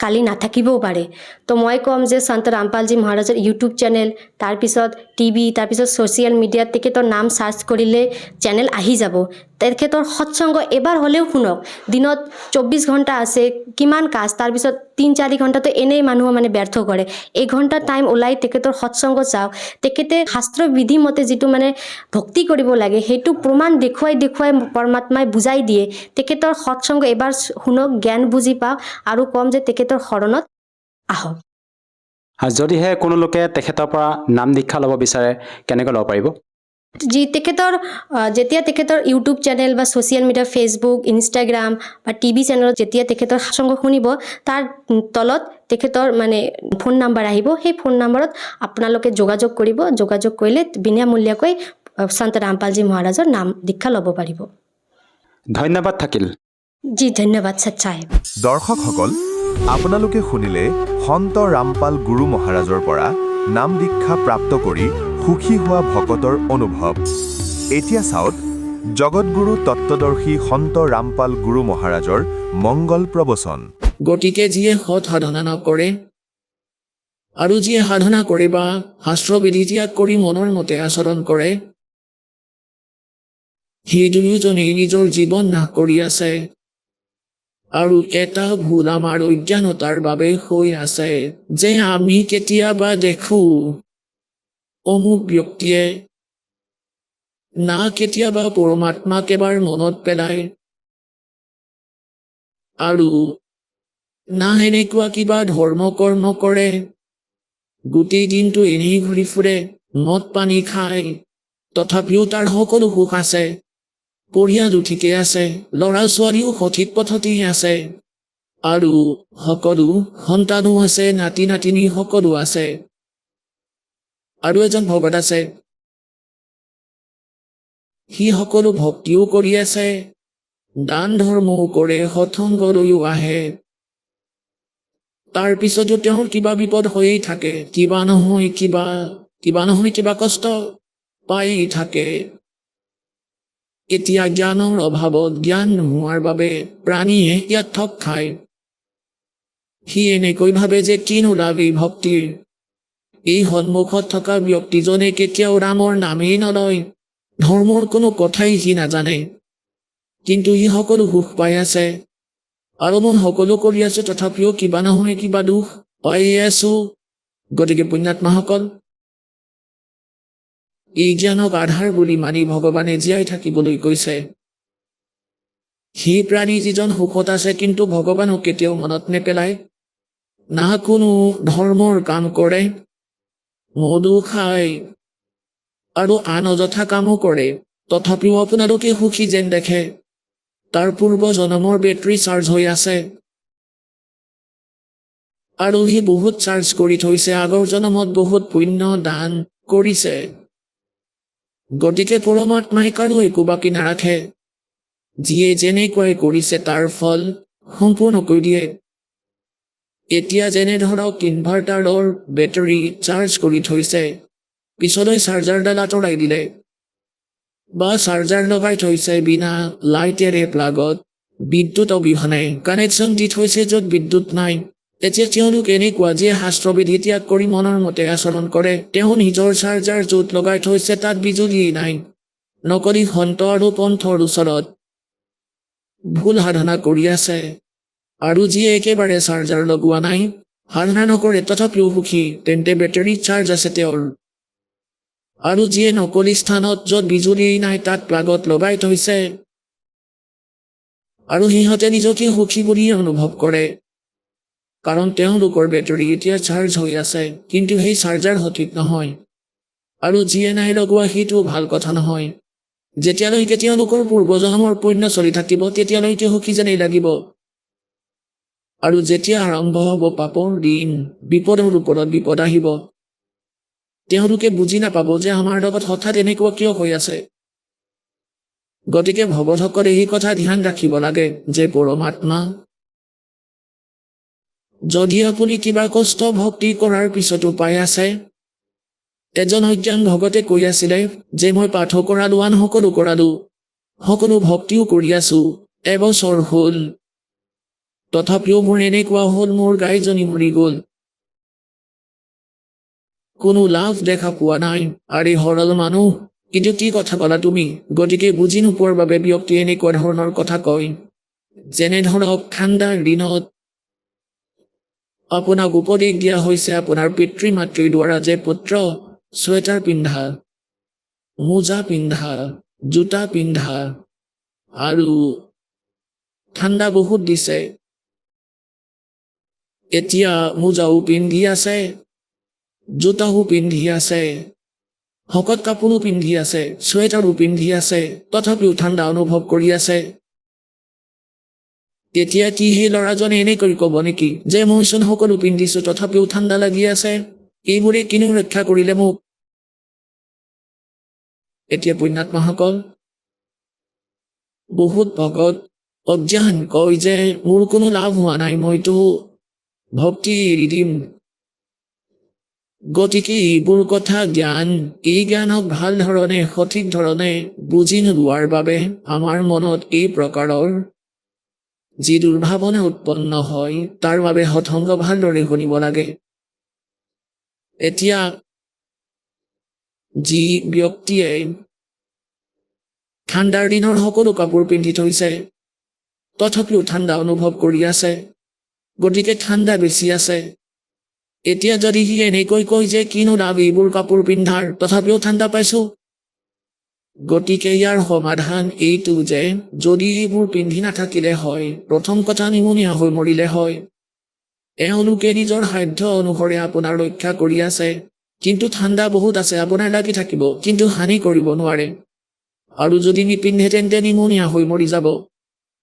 কালি নাথাকিবও পাৰে তো মই ক'ম যে সন্ত ৰামপালজী মহাৰাজৰ ইউটিউব চেনেল তাৰপিছত টিভি তাৰপিছত ছ'চিয়েল মিডিয়াত তেখেতৰ নাম চাৰ্চ কৰিলে চেনেল আহি যাব তেখেতৰ সৎসংগ এবাৰ হ'লেও শুনক দিনত 24 ঘণ্টা আছে কিমান কাজ তাৰপিছত 3-4 ঘণ্টাটো এনেই মানুহ মানে ব্যৰ্থ কৰে এঘণ্টা টাইম ওলাই তেখেতৰ সৎসংগ চাওক তেখেতে শাস্ত্ৰ বিধি মতে যিটো মানে ভক্তি কৰিব লাগে সেইটো প্ৰমাণ দেখুৱাই পৰমাত্মাই বুজাই দিয়ে তেখেতৰ সৎসংগ এবাৰ শুনক জ্ঞান বুজি পাওক আৰু কম যে তেখেতৰ শৰণত আহক যদিহে কোনো লোকে তেখেতৰ পৰা নাম দীক্ষা ল'ব বিচাৰে কেনেকৈ ল'ব পাৰিব যেতিয়া তেখেতৰ ইউটিউব চেনেল বা ছ'চিয়েল মিডিয়া ফেচবুক ইনষ্টাগ্ৰাম বা টিভি চেনেলত যেতিয়া তেখেতৰ সৎসংগ শুনিব তাৰ তলত তেখেতৰ মানে ফোন নাম্বাৰ আহিব সেই ফোন নম্বৰত আপোনালোকে যোগাযোগ কৰিব যোগাযোগ কৰিলে বিনামূলীয়াকৈ সন্ত ৰামপালজী মহাৰাজৰ নাম দীক্ষা ল'ব পাৰিব ধন্যবাদ থাকিল ধন্যবাদ সচ্চাহেব দৰ্শকসকল আপোনালোকে শুনিলে সন্ত ৰামপাল গুৰু মহাৰাজৰ পৰা নাম দীক্ষা প্ৰাপ্ত কৰি সুখী হোৱা ভকতৰ অনুভৱ এতিয়া চাওক জগতগুৰু তত্ত্বদৰ্শী সন্ত ৰামপাল গুৰু মহাৰাজৰ মংগল প্ৰবচন গতিকে যিয়ে সৎ সাধনা নকৰে আৰু যিয়ে সাধনা কৰে বা শাস্ত্ৰবিধি ত্যাগ কৰি মনৰ মতে আচৰণ কৰে সেই দুয়োজনেই নিজৰ জীৱন নাশ কৰি আছে আৰু এটা ভুল আমাৰ অজ্ঞানতাৰ বাবে হৈ আছে যে আমি কেতিয়াবা দেখো অমুক ব্যক্তিয়ে না কেতিয়াবা পৰমাত্মাক এবাৰ মনত পেলায় আৰু না এনেকুৱা কিবা ধৰ্ম কৰ্ম কৰে গোটেই দিনটো এনেই ঘূৰি ফুৰে মদ পানী খায় তথাপিও তাৰ সকলো সুখ আছে পৰিয়ালো ঠিকে আছে ল'ৰা ছোৱালীও সঠিক পথতে আছে আৰু সকলো সন্তানো আছে নাতি নাতিনী সকলো আছে আৰু এজন ভকত আছে সি সকলো ভক্তিও কৰি আছে দান ধৰ্মও কৰে সৎসংগলৈও আহে তাৰ পিছতো তেওঁৰ কিবা বিপদ হৈয়েই থাকে কিবা নহয় কিবা কষ্ট পায়েই থাকে এতিয়া জ্ঞানৰ অভাৱত জ্ঞান নোহোৱাৰ বাবে প্ৰাণীয়ে ইয়াত ঠগ খায় সি এনেকৈ ভাবে যে কিনো লাভ এই ভক্তিৰ এই সন্মুখত থকা ব্যক্তিজনে কেতিয়াও ৰামৰ নামেই নলয় ধৰ্মৰ কোনো কথাই সি নাজানে কিন্তু ই সকলো সুখ পাই আছে আৰু মই সকলো কৰি আছো তথাপিও কিবা নহয় কিবা দুখ পাই আছো গতিকে পুণ্যাত্মাসকল এই জ্ঞানক আধাৰ বুলি মানি ভগৱানে জীয়াই থাকিবলৈ কৈছে। সেই প্ৰাণী যিজন সুখত আছে কিন্তু ভগৱানক কেতিয়াও মনত নেপেলায়, না কোনো ধৰ্মৰ কাম কৰে, মদো খায় আৰু আন অযথা কামো কৰে, তথাপিও আপোনালোকে সুখী যেন দেখে। তাৰ পূৰ্ব জনমৰ বেটাৰী চাৰ্জ হৈ আছে আৰু সি বহুত চাৰ্জ কৰি থৈছে, আগৰ জনমত বহুত পুণ্য দান কৰিছে। গতিকে পৰমাত্মাই কাৰো একো বাকী নাৰাখে, যিয়ে যেনেকৈ কৰিছে তাৰ ফল সম্পূৰ্ণকৈ দিয়ে। এতিয়া যেনে ধৰক ইনভাৰ্টাৰৰ বেটাৰী চাৰ্জ কৰি থৈছে, পিছলৈ চাৰ্জাৰডাল আঁতৰাই দিলে, বা চাৰ্জাৰ লগাই থৈছে বিনা লাইটেৰে প্লাগত, বিদ্যুৎ অবিহনে কানেকশ্যন দি থৈছে য'ত বিদ্যুৎ নাই। তেতিয়া তেওঁলোক এনেকুৱা যিয়ে শাস্ত্ৰবিধি ত্যাগ কৰি মনৰ মতে আচৰণ কৰে, তেওঁ নিজৰ চাৰ্জাৰ য'ত লগাই থৈছে তাত বিজুলী নাই, নকলি সন্ত আৰু পন্থৰ ওচৰত ভুল সাধনা কৰি আছে। আৰু যিয়ে একেবাৰে চাৰ্জাৰ লগোৱা নাই, সাধনা নকৰে তথাপিও সুখী, তেন্তে বেটাৰী চাৰ্জ আছে তেওঁৰ। আৰু যিয়ে নকলি স্থানত য'ত বিজুলী নাই তাত প্লাগত লগাই থৈছে, আৰু সিহঁতে নিজকে সুখী বুলি অনুভৱ কৰে, কাৰণ তেওঁলোকৰ বেটাৰী এতিয়া চাৰ্জ হৈ আছে, কিন্তু সেই চাৰ্জাৰ সঠিক নহয়। আৰু যিয়ে নাই লগোৱা সেইটো ভাল কথা নহয়। যেতিয়ালৈকে তেওঁলোকৰ পূৰ্বজন্মৰ পুণ্য চলি থাকিব তেতিয়ালৈকে সুখী যেনেই লাগিব। আৰু যেতিয়া আৰম্ভ হ'ব পাপৰ দিন, বিপদৰ ওপৰত বিপদ আহিব, তেওঁলোকে বুজি নাপাব যে আমাৰ লগত হঠাৎ এনেকুৱা কিয় হৈ আছে। গতিকে ভগতসকলে এই কথা ধ্যান ৰাখিব লাগে যে পৰমাত্মা, যদি আপুনি কিবা কষ্ট ভক্তি কৰাৰ পিছতো পাই আছে, এজন অজ্ঞান ভগতে কৈ আছিলে যে মই পাঠো কৰালো, আন সকলো কৰালো, সকলো ভক্তিও কৰি আছো, এবছৰ হ'ল, তথাপিও মোৰ এনেকুৱা হ'ল, মোৰ গাইজনী মৰি গ'ল, কোনো লাভ দেখা পোৱা নাই। আৰে সৰল মানুহ, কিন্তু কি কথা ক'লা তুমি? গতিকে বুজি নোপোৱাৰ বাবে ব্যক্তি এনেকুৱা ধৰণৰ কথা কয়। যেনে ধৰক ঠাণ্ডাৰ দিনত আপোনাক উপদেশ দিয়া হৈছে আপোনাৰ পিতৃ মাতৃৰ দ্বাৰা যে পুত্ৰ, চুৱেটাৰ পিন্ধা, মোজা পিন্ধা, জোতা পিন্ধা, আৰু ঠাণ্ডা বহুত দিছে, এতিয়া মোজাও পিন্ধি আছে, জোতাও পিন্ধি আছে, শকত কাপোৰো পিন্ধি আছে, চুৱেটাৰো পিন্ধি আছে, তথাপিও ঠাণ্ডা অনুভৱ কৰি আছে। তেতিয়া কি সেই ল'ৰাজনে এনেকৈ ক'ব নেকি যে মইচোন সকলো পিন্ধিছো তথাপিও ঠাণ্ডা লাগি আছে, এইবোৰে কিনো ৰক্ষা কৰিলে মোক? এতিয়া পুণ্যাত্মাসকল, বহুত ভকত অজ্ঞান কয় যে মোৰ কোনো লাভ হোৱা নাই, মইতো ভক্তি এৰি দিম। গতিকে এইবোৰ কথা জ্ঞান, এই জ্ঞানক ভাল ধৰণে সঠিক ধৰণে বুজি নোলোৱাৰ বাবে আমাৰ মনত এই প্ৰকাৰৰ যি দুৰ্ভাৱনা উৎপন্ন হয়, তাৰ বাবে সৎসংগ ভালদৰে শুনিব লাগে। এতিয়া যি ব্যক্তিয়ে ঠাণ্ডাৰ দিনৰ সকলো কাপোৰ পিন্ধি থৈছে, তথাপিও ঠাণ্ডা অনুভৱ কৰি আছে, গতিকে ঠাণ্ডা বেছি আছে। এতিয়া যদি সি এনেকৈ কয় যে কিনো লাভ এইবোৰ কাপোৰ পিন্ধাৰ, তথাপিও ঠাণ্ডা পাইছো, গতিকে ইয়াৰ সমাধান এইটো যে যদি এইবোৰ পিন্ধি নাথাকিলে হয়, প্ৰথম কথা নিমুনীয়া হৈ মৰিলে হয়। এওঁলোকে নিজৰ সাধ্য অনুসৰি আপোনাৰ ৰক্ষা কৰি আছে, কিন্তু ঠাণ্ডা বহুত আছে, আপোনাৰ লাগি থাকিব, কিন্তু হানি কৰিব নোৱাৰে। আৰু যদি নিপিন্ধে তেন্তে নিমুনীয়া হৈ মৰি যাব।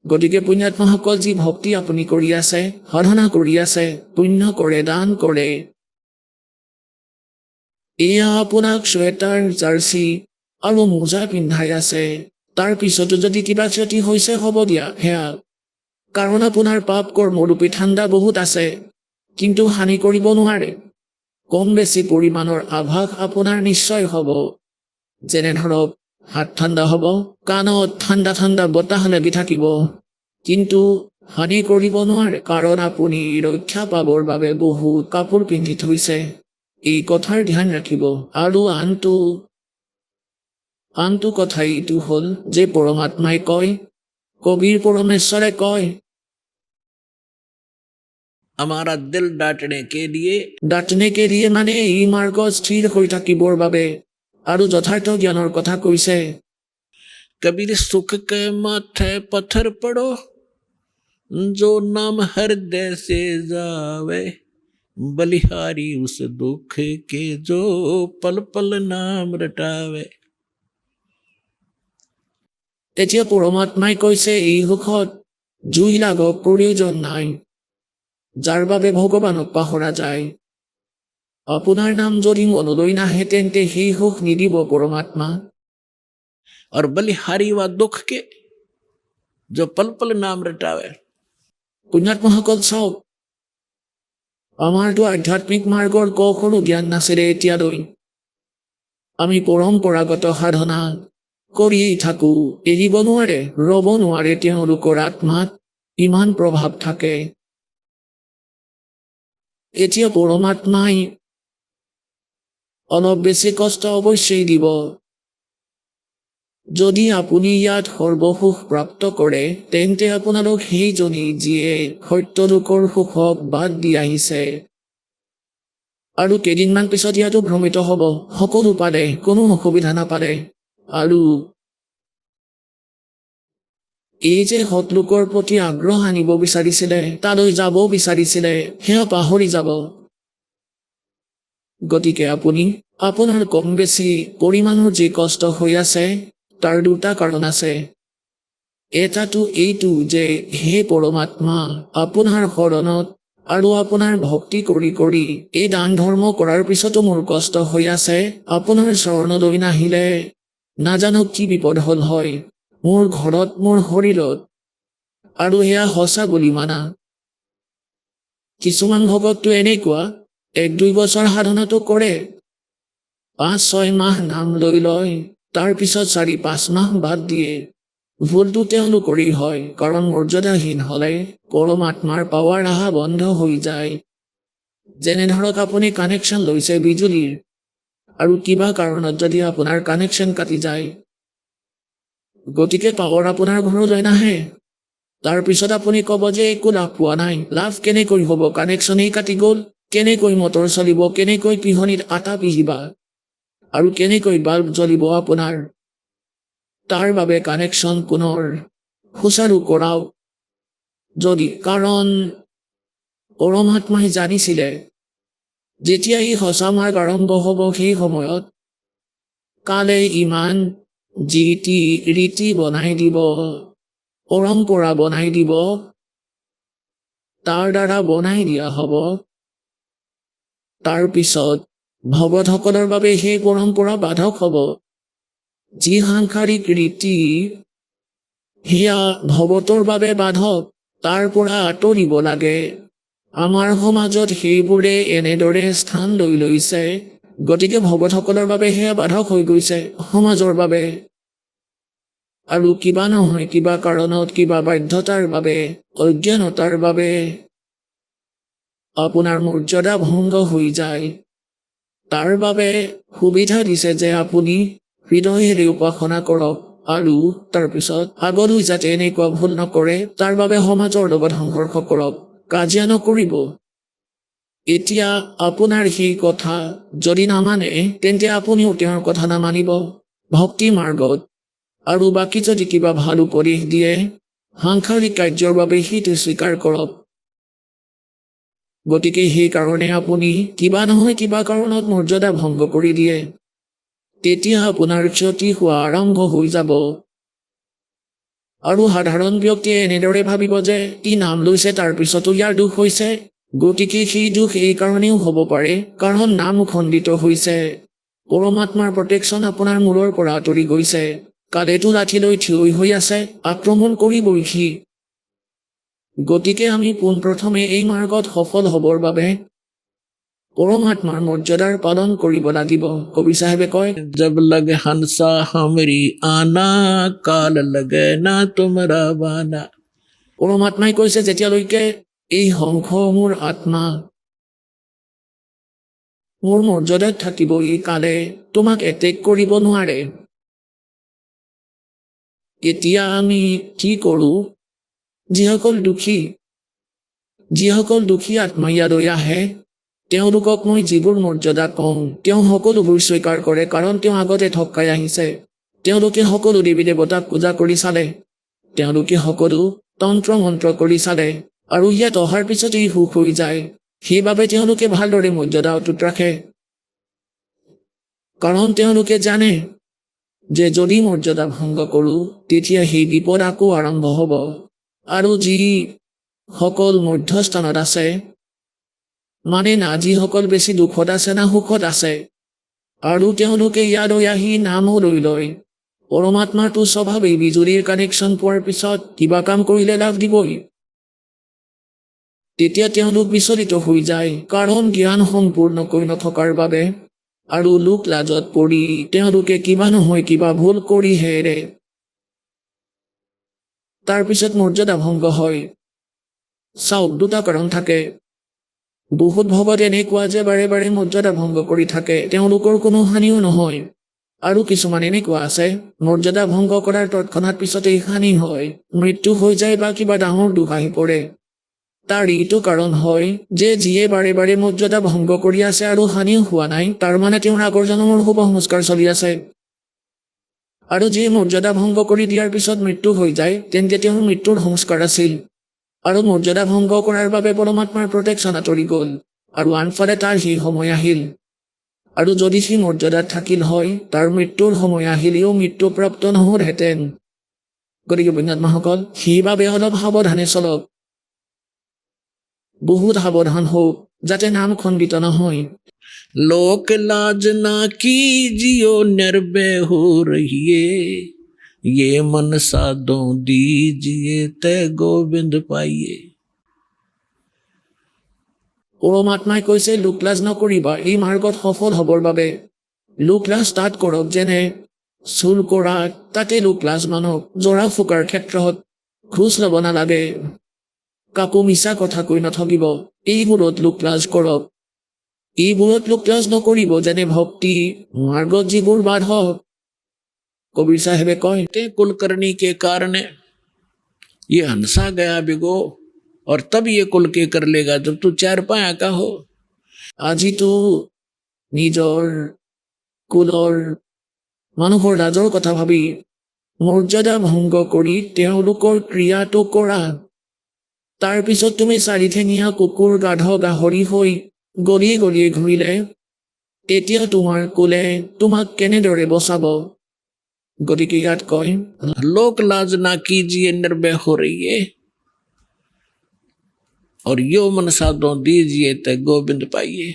গতিকে পুণ্যাত্মাসকল, যি ভক্তি আপুনি কৰি আছে, সাধনা কৰি আছে, পুণ্য কৰে, দান কৰে, এয়া আপোনাক চুৱেটাৰ, জাৰ্চি আৰু মোজা পিন্ধাই আছে, তাৰ পিছতো যদি কিবা ক্ষতি হৈছে হ'ব দিয়া সেয়া, কাৰণ আপোনাৰ পাপ কৰ্মৰূপী ঠাণ্ডা বহুত আছে, কিন্তু হানি কৰিব নোৱাৰে। কম বেছি পৰিমাণৰ আভাস আপোনাৰ নিশ্চয় হ'ব। যেনে ধৰক হাত ঠাণ্ডা হ'ব, কাণত ঠাণ্ডা ঠাণ্ডা বতাহ লাগি থাকিব, কিন্তু হানি কৰিব নোৱাৰে, কাৰণ আপুনি ৰক্ষা পাবৰ বাবে বহুত কাপোৰ পিন্ধি থৈছে। এই কথাৰ ধ্যান ৰাখিব। আৰু আনটো কথা এইটো হ'ল যে পৰমাত্মাই কয়, কবিৰ পৰমেশ্বৰে কয়, আমাৰ দিল ডাটনে কে দিয়ে মানে এই মাৰ্গ স্থিৰ হৈ থাকিবৰ বাবে আৰু যথাৰ্থ জ্ঞানৰ কথা কৈছে। কবিৰ সুখ কে মাথে পথৰ পড়ো जो नाम हृदय से जावे बलिहारी उस दुख के जो पल पल नाम रटावे। তেতিয়া পৰমাত্মাই কৈছে এই সুখত জুই লাগক প্ৰয়োজন নাই, যাৰ বাবে ভগৱানক পাহৰা যায়। আপোনাৰ নাম যদি মনলৈ নাহে তেন্তে সেই সুখ নিদিব পৰমাত্মা। আৰু বলিহাৰী वा दुख के जो पल पल नाम रटावे। পুণ্যাত্মাসকল চাওক, আমাৰতো আধ্যাত্মিক মাৰ্গৰ কখনো জ্ঞান নাছিলে এতিয়ালৈ। আমি পৰম্পৰাগত সাধনা কৰিয়েই থাকো, এৰিব নোৱাৰে, ৰব নোৱাৰে তেওঁলোকৰ আত্মাত ইমান প্ৰভাৱ থাকে। এতিয়া পৰমাত্মাই অলপ বেছি কষ্ট অৱশ্যেই দিব। যদি আপুনি ইয়াত সৰ্বসুখ প্ৰাপ্ত কৰে তেন্তে আপোনালোক সেইজনী যিয়ে সত্যলোকৰ সুখক বাদ দি আহিছে। আৰু কেইদিনমান পিছত ইয়াতো ভ্ৰমিত হ'ব, সকলো পালে, কোনো অসুবিধা নাপালে। আৰু এই যে সৎলোকৰ প্ৰতি আগ্ৰহ আনিব বিচাৰিছিলে, তালৈ যাব বিচাৰিছিলে, সেয়া পাহৰি যাব। গতিকে আপুনি আপোনাৰ কম বেছি পৰিমাণৰ যি কষ্ট হৈ আছে তাৰ দুটা কাৰণ আছে। এটাটো এইটো যে হে পৰমাত্মা, আপোনাৰ শৰণত আৰু আপোনাৰ ভক্তি কৰি কৰি এই দান ধৰ্ম কৰাৰ পিছতো মোৰ কষ্ট হৈ আছে, আপোনাৰ চৰণলৈ নাহিলে নাজানো কি বিপদ হ'ল হয় মোৰ ঘৰত, মোৰ শৰীৰত। আৰু সেয়া সঁচা বুলি মানা। কিছুমান ভকতটো এনেকুৱা 1-2 বছৰ সাধনাটো কৰে, 5-6 মাহ নাম লৈ লয়, তাৰ পিছত 4-5 মাহ বাদ দিয়ে। ভুলটো তেওঁলোকৰেই হয়, কাৰণ মৰ্যাদাহীন হলে পৰমাত্মাৰ পাৱাৰ আহা বন্ধ হৈ যায়। যেনে ধৰক আপুনি কানেকশ্যন লৈছে বিজুলীৰ, আৰু কিবা কাৰণত যদি আপোনাৰ কানেকশ্যন কাটি যায়, গতিকে পাৱাৰ আপোনাৰ ঘৰলৈ নাহে। তাৰপিছত আপুনি ক'ব যে একো লাভ পোৱা নাই। লাভ কেনেকৈ হ'ব? কানেকশ্যনেই কাটি গ'ল। কেনেকৈ মটৰ চলিব? কেনেকৈ পিহনিত আটা পিহিবা? আৰু কেনেকৈ বাল্ব জ্বলিব আপোনাৰ? তাৰ বাবে কানেকশ্যন পুনৰ সুচাৰু কৰাওক যদি, কাৰণ পৰমাত্মাই জানিছিলে যেতিয়া ই সঁচা মাৰ্গ আৰম্ভ হ'ব সেই সময়ত কালে ইমান ৰীতি বনাই দিব, পৰম্পৰা বনাই দিব, তাৰ দ্বাৰা বনাই দিয়া হ'ব। তাৰ পিছত ভগতসকলৰ বাবে সেই পৰম্পৰা বাধক হ'ব। যি সাংসাৰিক ৰীতি সেয়া ভগতৰ বাবে বাধক, তাৰ পৰা আঁতৰিব লাগে। আমাৰ সমাজত সেইবোৰে এনেদৰে স্থান লৈ লৈছে, গতিকে ভগতসকলৰ বাবে সেয়া বাধক হৈ গৈছে সমাজৰ বাবে। আৰু কিবা নহয় কিবা কাৰণত, কিবা বাধ্যতাৰ বাবে, অজ্ঞানতাৰ বাবে আপোনাৰ মৰ্যাদা ভংগ হৈ যায়। তাৰ বাবে সুবিধা দিছে যে আপুনি হৃদয়েৰে উপাসনা কৰক, আৰু তাৰপিছত আগলৈ যাতে এনেকুৱা ভুল নকৰে তাৰ বাবে সমাজৰ লগত সংঘৰ্ষ কৰক, কাজিয়া নকৰিব। এতিয়া আপোনাৰ সেই কথা যদি নামানে তেন্তে আপুনিও তেওঁৰ কথা নামানিব ভক্তি মাৰ্গত। আৰু বাকী যদি কিবা ভাল উপদেশ দিয়ে সাংসাৰিক কাৰ্যৰ বাবে সেইটো স্বীকাৰ কৰক। গতিকে সেইকাৰণে আপুনি কিবা নহয় কিবা কাৰণত মৰ্যাদা ভংগ কৰি দিয়ে, তেতিয়া আপোনাৰ ক্ষতি হোৱা আৰম্ভ হৈ যাব। আৰু সাধাৰণ ব্যক্তিয়ে এনেদৰে ভাবিব যে ই নাম লৈছে তাৰ পিছতো ইয়াৰ দুখ হৈছে, গতিকে সেই দুখ এই কাৰণেও হ'ব পাৰে কাৰণ নাম খণ্ডিত হৈছে, পৰমাত্মাৰ প্ৰটেকশ্যন আপোনাৰ মূৰৰ পৰা আঁতৰি গৈছে, কালেটো লাঠিলৈ থিয় হৈ আছে, আক্ৰমণ কৰিবই সি। গতিকে আমি পোনপ্ৰথমে এই মাৰ্গত সফল হ'বৰ বাবে পৰমাত্মাৰ মৰ্যাদাৰ পালন কৰিব লাগিব। কবি চাহেবে কয়, জব লগে হনসা হামৰি আনা, কাল লগে না তুমৰা বানা। পৰমাত্মাই কৈছে যেতিয়ালৈকে এই হংস মোৰ আত্মা মোৰ মৰ্যাদাত থাকিব, এই কালে তোমাক এটেক কৰিব নোৱাৰে। এতিয়া আমি কি কৰোঁ? যিসকল দুখী আত্মা ইয়ালৈ আহে তেওঁলোকক মই যিবোৰ মৰ্যাদা কওঁ তেওঁ সকলোবোৰ স্বীকাৰ কৰে, কাৰণ তেওঁ আগতে ঠগাই আহিছে। তেওঁলোকে সকলো দেৱী দেৱতাক পূজা কৰি চালে, তেওঁলোকে সকলো তন্ত্ৰ মন্ত্ৰ কৰি চালে, আৰু ইয়াত অহাৰ পিছতেই সুখ হৈ যায়। সেইবাবে তেওঁলোকে ভালদৰে মৰ্যাদা অটুট ৰাখে, কাৰণ তেওঁলোকে জানে যে যদি মৰ্যাদা ভংগ কৰোঁ তেতিয়া সেই বিপদ আকৌ আৰম্ভ হ'ব। আৰু যি সকল মধ্যস্থানত আছে, মানে না যিসকল বেছি দুখত আছে না সুখত আছে, আৰু তেওঁলোকে ইয়ালৈ আহি নামো লৈ লয়, পৰমাত্মাৰটো স্বভাৱেই বিজুলীৰ কানেকশ্যন পোৱাৰ পিছত কিবা কাম কৰিলে লাভ দিবই। তেতিয়া তেওঁলোক বিচলিত হৈ যায়, কাৰণ জ্ঞান সম্পূৰ্ণকৈ নথকাৰ বাবে, আৰু লোক লাজত পৰি তেওঁলোকে কিবা নহয় কিবা ভুল কৰিহে এৰে। তাৰপিছত মৰ্যাদা ভংগ হয়। চাওক, দুটা কাৰণ থাকে। বহুত ভকত এনেকুৱা যে বাৰে বাৰে মৰ্যাদা ভংগ কৰি থাকে, তেওঁলোকৰ কোনো হানিও নহয়। আৰু কিছুমান এনেকুৱা আছে, মৰ্যাদা ভংগ কৰাৰ তৎক্ষণাত পিছতেই হানি হয়, মৃত্যু হৈ যায় বা কিবা ডাঙৰ দুখ আহি পৰে। তাৰ এইটো কাৰণ হয় যে যিয়ে বাৰে বাৰে মৰ্যাদা ভংগ কৰি আছে আৰু হানিও হোৱা নাই, তাৰ মানে তেওঁৰ আগৰ জন্মৰ শুভ সংস্কাৰ চলি আছে। আৰু যিয়ে মৰ্যাদা ভংগ কৰি দিয়াৰ পিছত মৃত্যু হৈ যায়, তেন্তে তেওঁৰ মৃত্যুৰ সংস্কাৰ আছিল। আৰু মৰ্যাদা ভংগ কৰাৰ বাবে পৰমাত্মাৰ প্ৰটেকশ্যন আঁতৰি গ'ল, আৰু আনফালে তাৰ সেই সময় আহিল। আৰু যদি সি মৰ্যাদাত থাকিল হয়, তাৰ মৃত্যুৰ সময় আহিলেও মৃত্যুপ্ৰাপ্ত নহলহেঁতেন। গতিকে বন্যাত্মাসকল, সেইবাবে অলপ সাৱধানে চলক, বহুত সাৱধান হওক, যাতে নাম খণ্ডিত নহয়। लोक लाज ना कीजियो निर्भय हो रहिए, ये मन साधो दीजिए ते गोविंद पाइए। পৰমাত্মাই কৈছে লোকলাজ নকৰিবা এই মাৰ্গত সফল হ'বৰ বাবে। লোকলাজ তাত কৰক যেনে চুৰ কৰা, তাতে লোকলাজ মানক। জৰা ফুকাৰ ক্ষেত্ৰত ঘোচ ল'ব নালাগে, কাকো মিছা কথা কৈ নথগিব, এইবোৰত লোকলাজ কৰক। এইবোৰত লোকলাজ নকৰিব, যেনে ভক্তি মাৰ্গত যিবোৰ বাধক। কবিৰ চাহেবে কয়, ते कुलकर्णी के कारण ये हंसा गया बिगो, और तब ये कुल के कर लेगा जब तू चार पाया का हो। আজিতো নিজৰ কুলৰ মানুহৰ লাজৰ কথা ভাবি মৰ্যাদা ভংগ কৰি তেওঁলোকৰ ক্ৰিয়াটো কৰা। তাৰপিছত তুমি চাৰিঠেঙীয়া কুকুৰ, গাধ, গাহৰি হৈ গলিয়ে গলিয়ে ঘূৰিলে তেতিয়া তোমাৰ কুলে তোমাক কেনেদৰে বচাব? গতিকে ইয়াত কয়, लोक लाज ना कीजिए निर्भय हो रहिए, और यो मन साधो दीजिए ते गोविंद पाइए।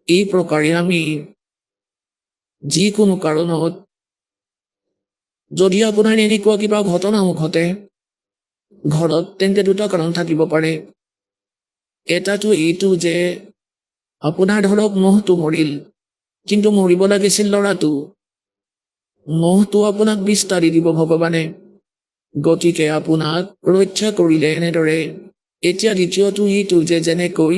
এই প্ৰকাৰে আমি যিকোনো কাৰণত যদি আপোনাৰ এনেকুৱা কিবা ঘটনাও ঘটে ঘৰত, তেন্তে দুটা কাৰণ থাকিব পাৰে। এটাটো এইটো যে আপোনাৰ ধৰক মহটো মৰিল, কিন্তু মৰিব লাগিছিল ল'ৰাটো, মহটো আপোনাক বিস্তাৰি দিব ভগৱানে, গতিকে আপোনাক ৰক্ষা কৰিলে এনেদৰে। এতিয়া দ্বিতীয়টো এইটো যে যেনেকৈ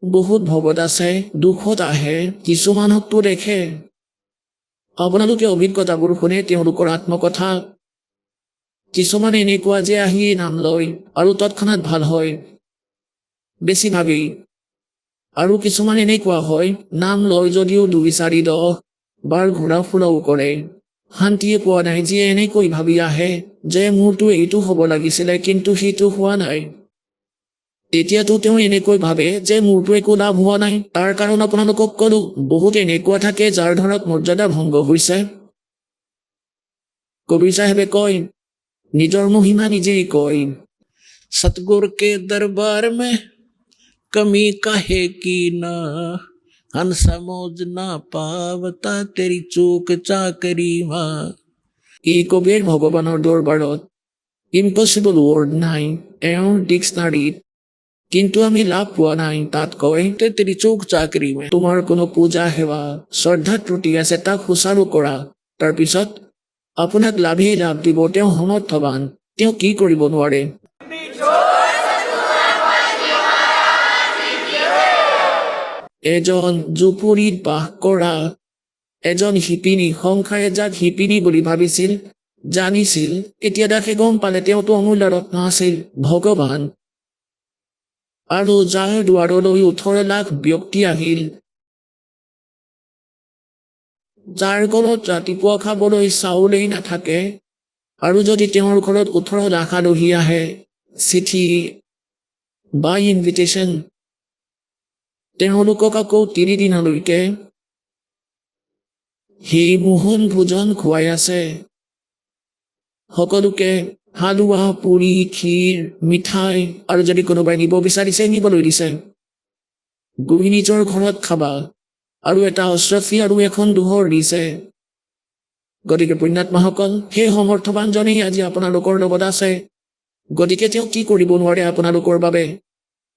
বহুত ভকত আছে দুখত আহে, কিছুমানকতো দেখে, আপোনালোকে অভিজ্ঞতাবোৰ শুনে তেওঁলোকৰ আত্মকথা। কিছুমান এনেকুৱা যে আহি নাম লয় আৰু তৎক্ষণাত ভাল হয় বেছিভাগেই, আৰু কিছুমান এনেকুৱা হয় নাম লয় যদিও 2-4-10 বাৰ ঘূৰা ফুৰাও কৰে, শান্তিয়ে পোৱা নাই, যিয়ে এনেকৈ ভাবি আহে যে মোৰতো এইটো হ'ব লাগিছিলে কিন্তু সেইটো হোৱা নাই। তেতিয়াতো তেওঁ এনেকৈ ভাবে যে মোৰতো একো লাভ হোৱা নাই। তাৰ কাৰণ আপোনালোকক ক'লো, বহুত এনেকুৱা থাকে যাৰ ধৰক মৰ্যাদা ভংগ হৈছে। কবিৰ চাহেবে কয়, নিজৰ মহিমা নিজেই কয়। सतगुर के दरबार में कमी काहे की ना, हंसा मौज ना पावता तेरी चूक चाकरी माँ। এই কবিৰ ভগৱানৰ দৰবাৰত ইম্পচিবল ৱৰ্ড নাই এওঁৰ ডিক্সনাৰীত, কিন্তু আমি লাভ পোৱা নাই। তাত কয়, ते तेरी चूक चाकरी में। তোমাৰ কোনো পূজা সেৱা শ্ৰদ্ধা ত্ৰুটি আছে তাক সুচাৰু কৰা, তাৰপিছত আপোনাক লাভেই লাভ দিব। তেওঁ সমৰ্থবান, তেওঁ কি কৰিব নোৱাৰে। এজন জুপুৰিত বাস কৰা এজন শিপিনী, সংসাৰে যাক শিপিনী বুলি ভাবিছিল, জানিছিল, এতিয়া দেখে গম পালে তেওঁতো অমূল্য ৰত্ন আছিল, ভগৱান। আৰু যাৰ দুৱাৰলৈ 18 লাখ ব্যক্তি আহিল, যাৰ ঘৰত ৰাতিপুৱা খাবলৈ চাউলেই নাথাকে, আৰু যদি তেওঁৰ ঘৰত 18 লাখ আলহী আহে, চিঠি বা ইনভিটেশ্যন, তেওঁলোকক আকৌ 3 দিনলৈকে সেই মোহন ভোজন খুৱাই আছে। সকলোকে হালোৱা, পুৰি, ক্ষীৰ, মিঠাই, আৰু যদি কোনোবাই নিব বিচাৰিছে নিবলৈ দিছে। গৈ নিজৰ ঘৰত খাবা, আৰু এটা অশ্ৰফী আৰু এখন দুহৰ দিছে। গতিকে পুণ্যাত্মাসকল, সেই সমৰ্থবানজনেই আজি আপোনালোকৰ লগত আছে। গতিকে তেওঁ কি কৰিব নোৱাৰে আপোনালোকৰ বাবে?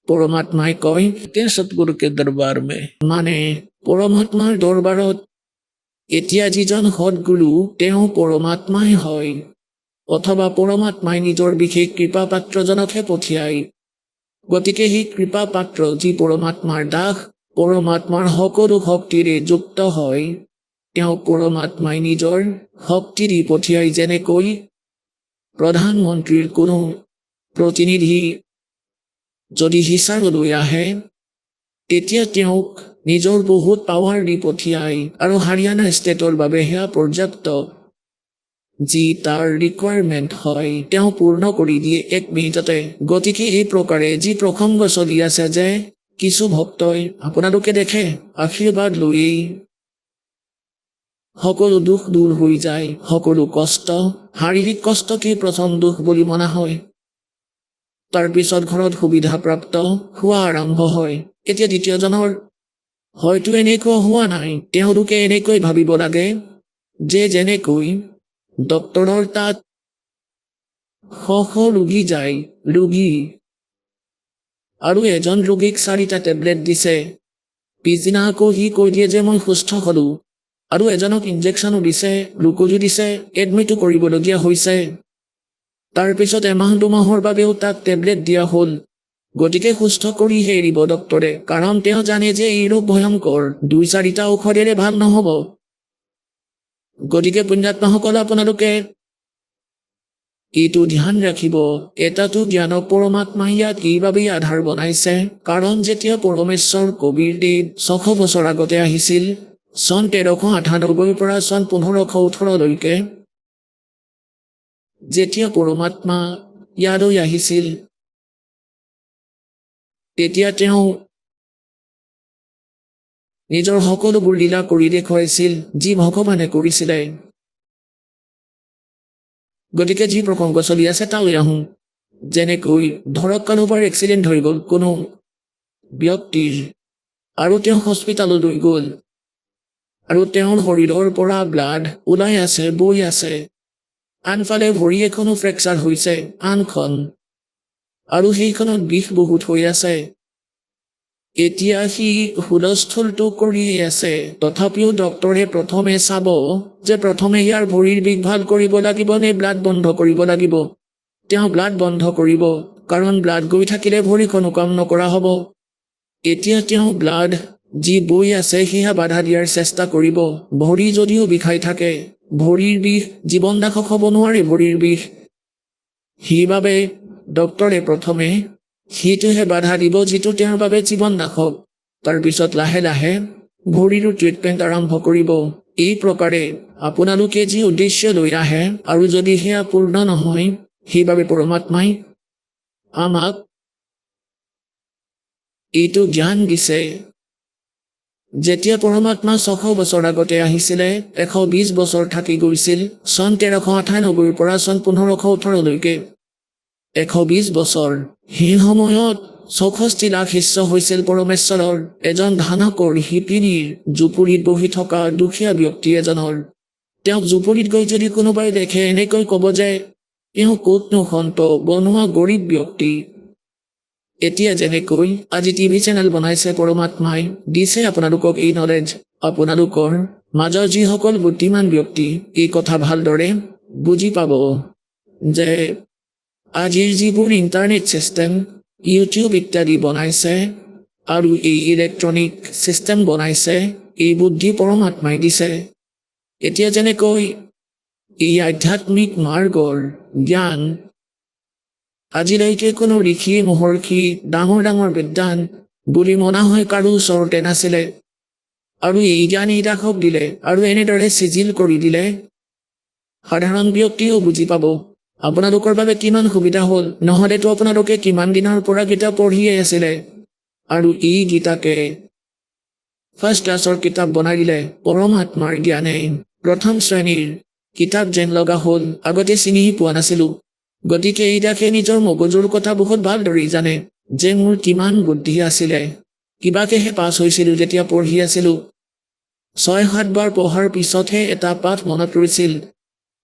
পৰমাত্মাই কয়, के सतगुरु के दरबार में মানে পৰমাত্মাৰ দৰবাৰত এতিয়া যিজন সৎগুৰু তেওঁ পৰমাত্মাই হয়, অথবা পৰমাত্মাই নিজৰ বিশেষ কৃপা পাত্ৰজনকহে পঠিয়ায়। গতিকে সেই কৃপা পাত্ৰ যি পৰমাত্মাৰ দাস, পৰমাত্মাৰ সকলো শক্তিৰে যুক্ত হয়, তেওঁ পৰমাত্মাই নিজৰ শক্তি দি পঠিয়াই। যেনেকৈ প্ৰধানমন্ত্ৰীৰ কোনো প্ৰতিনিধি যদি হিচাৰলৈ আহে, তেতিয়া তেওঁক নিজৰ বহুত পাৱাৰ দি পঠিয়ায়, আৰু হাৰিয়ানা ষ্টেটৰ বাবে সেয়া পৰ্যাপ্ত। যি তাৰ ৰিকুৱাৰমেণ্ট হয় তেওঁ পূৰ্ণ কৰি দিয়ে 1 মিনিটতে। গতিকে এই প্ৰকাৰে যি প্ৰসংগ চলি আছে যে কিছু ভক্তই আপোনালোকে দেখে আশীৰ্বাদ লৈয়েই সকলো দুখ দূৰ হৈ যায়, সকলো কষ্ট, শাৰীৰিক কষ্টকেই প্ৰথম দুখ বুলি মনা হয়। তাৰপিছত ঘৰত সুবিধাপ্ৰাপ্ত হোৱা আৰম্ভ হয়। এতিয়া দ্বিতীয়জনৰ হয়তো এনেকুৱা হোৱা নাই। তেওঁলোকে এনেকৈ ভাবিব লাগে যে যেনেকৈ ডক্তৰৰ তাত শ ৰোগী যায়, আৰু এজন ৰোগীক 4টা টেবলেট দিছে, পিছদিনা আকৌ সি কৈ দিয়ে যে মই সুস্থ হলো, আৰু এজনক ইনজেকশ্যনো দিছে, গ্লুক'জো দিছে, এডমিটো কৰিবলগীয়া হৈছে। তাৰপিছত এমাহ 2 মাহৰ বাবেও তাক টেবলেট দিয়া হ'ল। গতিকে সুস্থ কৰিহে এৰিব ডক্তৰে, কাৰণ তেওঁ জানে যে এই ৰোগ ভয়ংকৰ, 2-4টা ঔষধেৰে ভাল নহ'ব। গতিকে পুণ্যাত্মাসকল, আপোনালোকে এইটো ধ্যান ৰাখিব, এটাটো জ্ঞানক পৰমাত্মাই ইয়াত এইবাবেই আধাৰ বনাইছে, কাৰণ যেতিয়া পৰমেশ্বৰ কবিৰ দেৱ 600 বছৰ আগতে আহিছিল, চন 1398 পৰা চন 1518লৈকে, যেতিয়া পৰমাত্মা ইয়ালৈ আহিছিল, তেতিয়া তেওঁ নিজৰ সকলোবোৰ লীলা কৰি দেখুৱাইছিল যি ভগৱানে কৰিছিলে। গতিকে যি প্ৰসংগ চলি আছে তালৈ আহোঁ। যেনেকৈ ধৰক কাৰোবাৰ এক্সিডেণ্ট হৈ গ'ল কোনো ব্যক্তিৰ, আৰু তেওঁ হস্পিটাললৈ গ'ল, আৰু তেওঁৰ শৰীৰৰ পৰা ব্লাড ওলাই আছে, বৈ আছে। আনফালে ভৰি এখনো ফ্ৰেকচাৰ হৈছে, আনখন, আৰু সেইখনত বিষ বহুত হৈ আছে। এতিয়া সি হুলস্থুলটো কৰি আছে, তথাপিও ডক্তৰে প্ৰথমে চাব যে প্ৰথমে ইয়াৰ ভৰিৰ বিষ ভাল কৰিব লাগিব নে ব্লাড বন্ধ কৰিব লাগিব। তেওঁ ব্লাড বন্ধ কৰিব, কাৰণ ব্লাড গৈ থাকিলে ভৰিখনো কাম নকৰা হ'ব। এতিয়া তেওঁ ব্লাড যি বৈ আছে সেয়া বাধা দিয়াৰ চেষ্টা কৰিব। ভৰি যদিও বিষাই থাকে, ভৰিৰ বিষ জীৱনদায়ক হ'ব নোৱাৰে। ভৰিৰ বিষ সেইবাবে ডক্তৰে প্ৰথমে সেইটোহে বাধা দিব যিটো তেওঁৰ বাবে জীৱনদায়ক। তাৰপিছত লাহে লাহে ভৰিৰ ট্ৰিটমেণ্ট আৰম্ভ কৰিব। এই প্ৰকাৰে আপোনালোকে যি উদ্দেশ্য লৈ আহে, আৰু যদি সেয়া পূৰ্ণ নহয়, সেইবাবে পৰমাত্মাই আমাক এইটো জ্ঞান দিছে। যেতিয়া পৰমাত্মা 600 বছৰ আগতে আহিছিলে, 120 বছৰ থাকি গৈছিল, চন 1398 পৰা চন 1518লৈকে 120 বছৰ। সেই সময়ত 64 লাখ শিষ্য হৈছিল পৰমেশ্বৰৰ, এজন ধানকৰ শিপিনীৰ জুপুৰিত বহি থকা দুখীয়া ব্যক্তি এজনৰ। তেওঁক জুপুৰিত গৈ যদি কোনোবাই দেখে, এনেকৈ ক'ব যে তেওঁ ক'তনো সন্ত, বনোৱা গৰীব ব্যক্তি। এতিয়া যেনেকৈ আজি টিভি চেনেল বনাইছে পৰমাত্মাই, দিছে আপোনালোকক এই নলেজ। আপোনালোকৰ মাজৰ যিসকল বুদ্ধিমান ব্যক্তি এই কথা ভালদৰে বুজি পাব যে আজিৰ যিবোৰ ইণ্টাৰনেট ছিষ্টেম, ইউটিউব ইত্যাদি বনাইছে, আৰু এই ইলেক্ট্ৰনিক ছিষ্টেম বনাইছে, এই বুদ্ধি পৰমাত্মাই দিছে। এতিয়া যেনেকৈ এই আধ্যাত্মিক মাৰ্গৰ জ্ঞান, আজিলৈকে কোনো ঋষি মহৰ্ষি ডাঙৰ ডাঙৰ বিদ্বান বুলি মনা হয় কাৰো ওচৰতে নাছিলে। আৰু এই জ্ঞান ইদাসক দিলে আৰু এনেদৰে চিজিল কৰি দিলে সাধাৰণ ব্যক্তিও বুজি পাব আপোনালোকৰ বাবে কিমান সুবিধা হ'ল। নহ'লেতো আপোনালোকে কিমান দিনৰ পৰা কিতাপ পঢ়িয়ে আছিলে। আৰু এই গীতাকে ফাৰ্ষ্ট ক্লাছৰ কিতাপ বনাই দিলে পৰমাত্মাৰ জ্ঞানে। প্ৰথম শ্ৰেণীৰ কিতাপ যেন লগা হ'ল, আগতে চিনি পোৱা নাছিলোঁ। গতিকে ইদাসে নিজৰ মগজুৰ কথা বহুত ভালদৰেই জানে যে মোৰ কিমান বুদ্ধি আছিলে। কিবাকেহে পাছ হৈছিলোঁ যেতিয়া পঢ়ি আছিলোঁ। 6-7 বাৰ পঢ়াৰ পিছতহে এটা পাঠ মনত ৰৈছিল।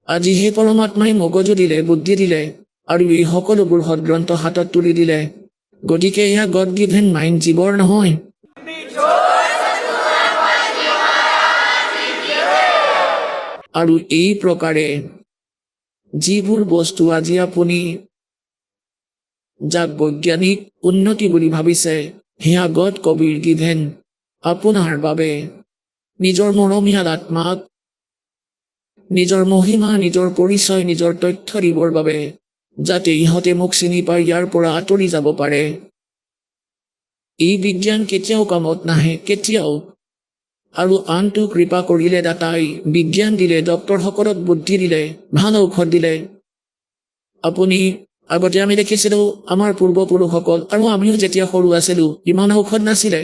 আজি সেই পৰমাত্মাই মগজু দিলে, বুদ্ধি দিলে আৰু এই সকলোবোৰ সদগ্ৰন্থ হাতত তুলি দিলে। গতিকে এয়া গড গিভেন মাইণ্ড, জীৱৰ নহয়। আৰু এই প্ৰকাৰে যিবোৰ বস্তু আজি আপুনি যাক বৈজ্ঞানিক উন্নতি বুলি ভাবিছে, সেয়া গড কবিৰ গিভেন আপোনাৰ বাবে। নিজৰ মৰমীয়াল আত্মাক নিজৰ মহিমা, নিজৰ পৰিচয়, নিজৰ তথ্য দিবৰ বাবে, যাতে ইহঁতে মোক চিনি পাই ইয়াৰ পৰা আঁতৰি যাব পাৰে। এই বিজ্ঞান কেতিয়াও কামত নাহে, কেতিয়াও। আৰু আনটো কৃপা কৰিলে দাতাই, বিজ্ঞান দিলে, ডক্তৰসকলক বুদ্ধি দিলে, ভাল ঔষধ দিলে। আপুনি আগতে আমি দেখিছিলোঁ আমাৰ পূৰ্বপুৰুষসকল আৰু আমিও যেতিয়া সৰু আছিলোঁ ইমান ঔষধ নাছিলে।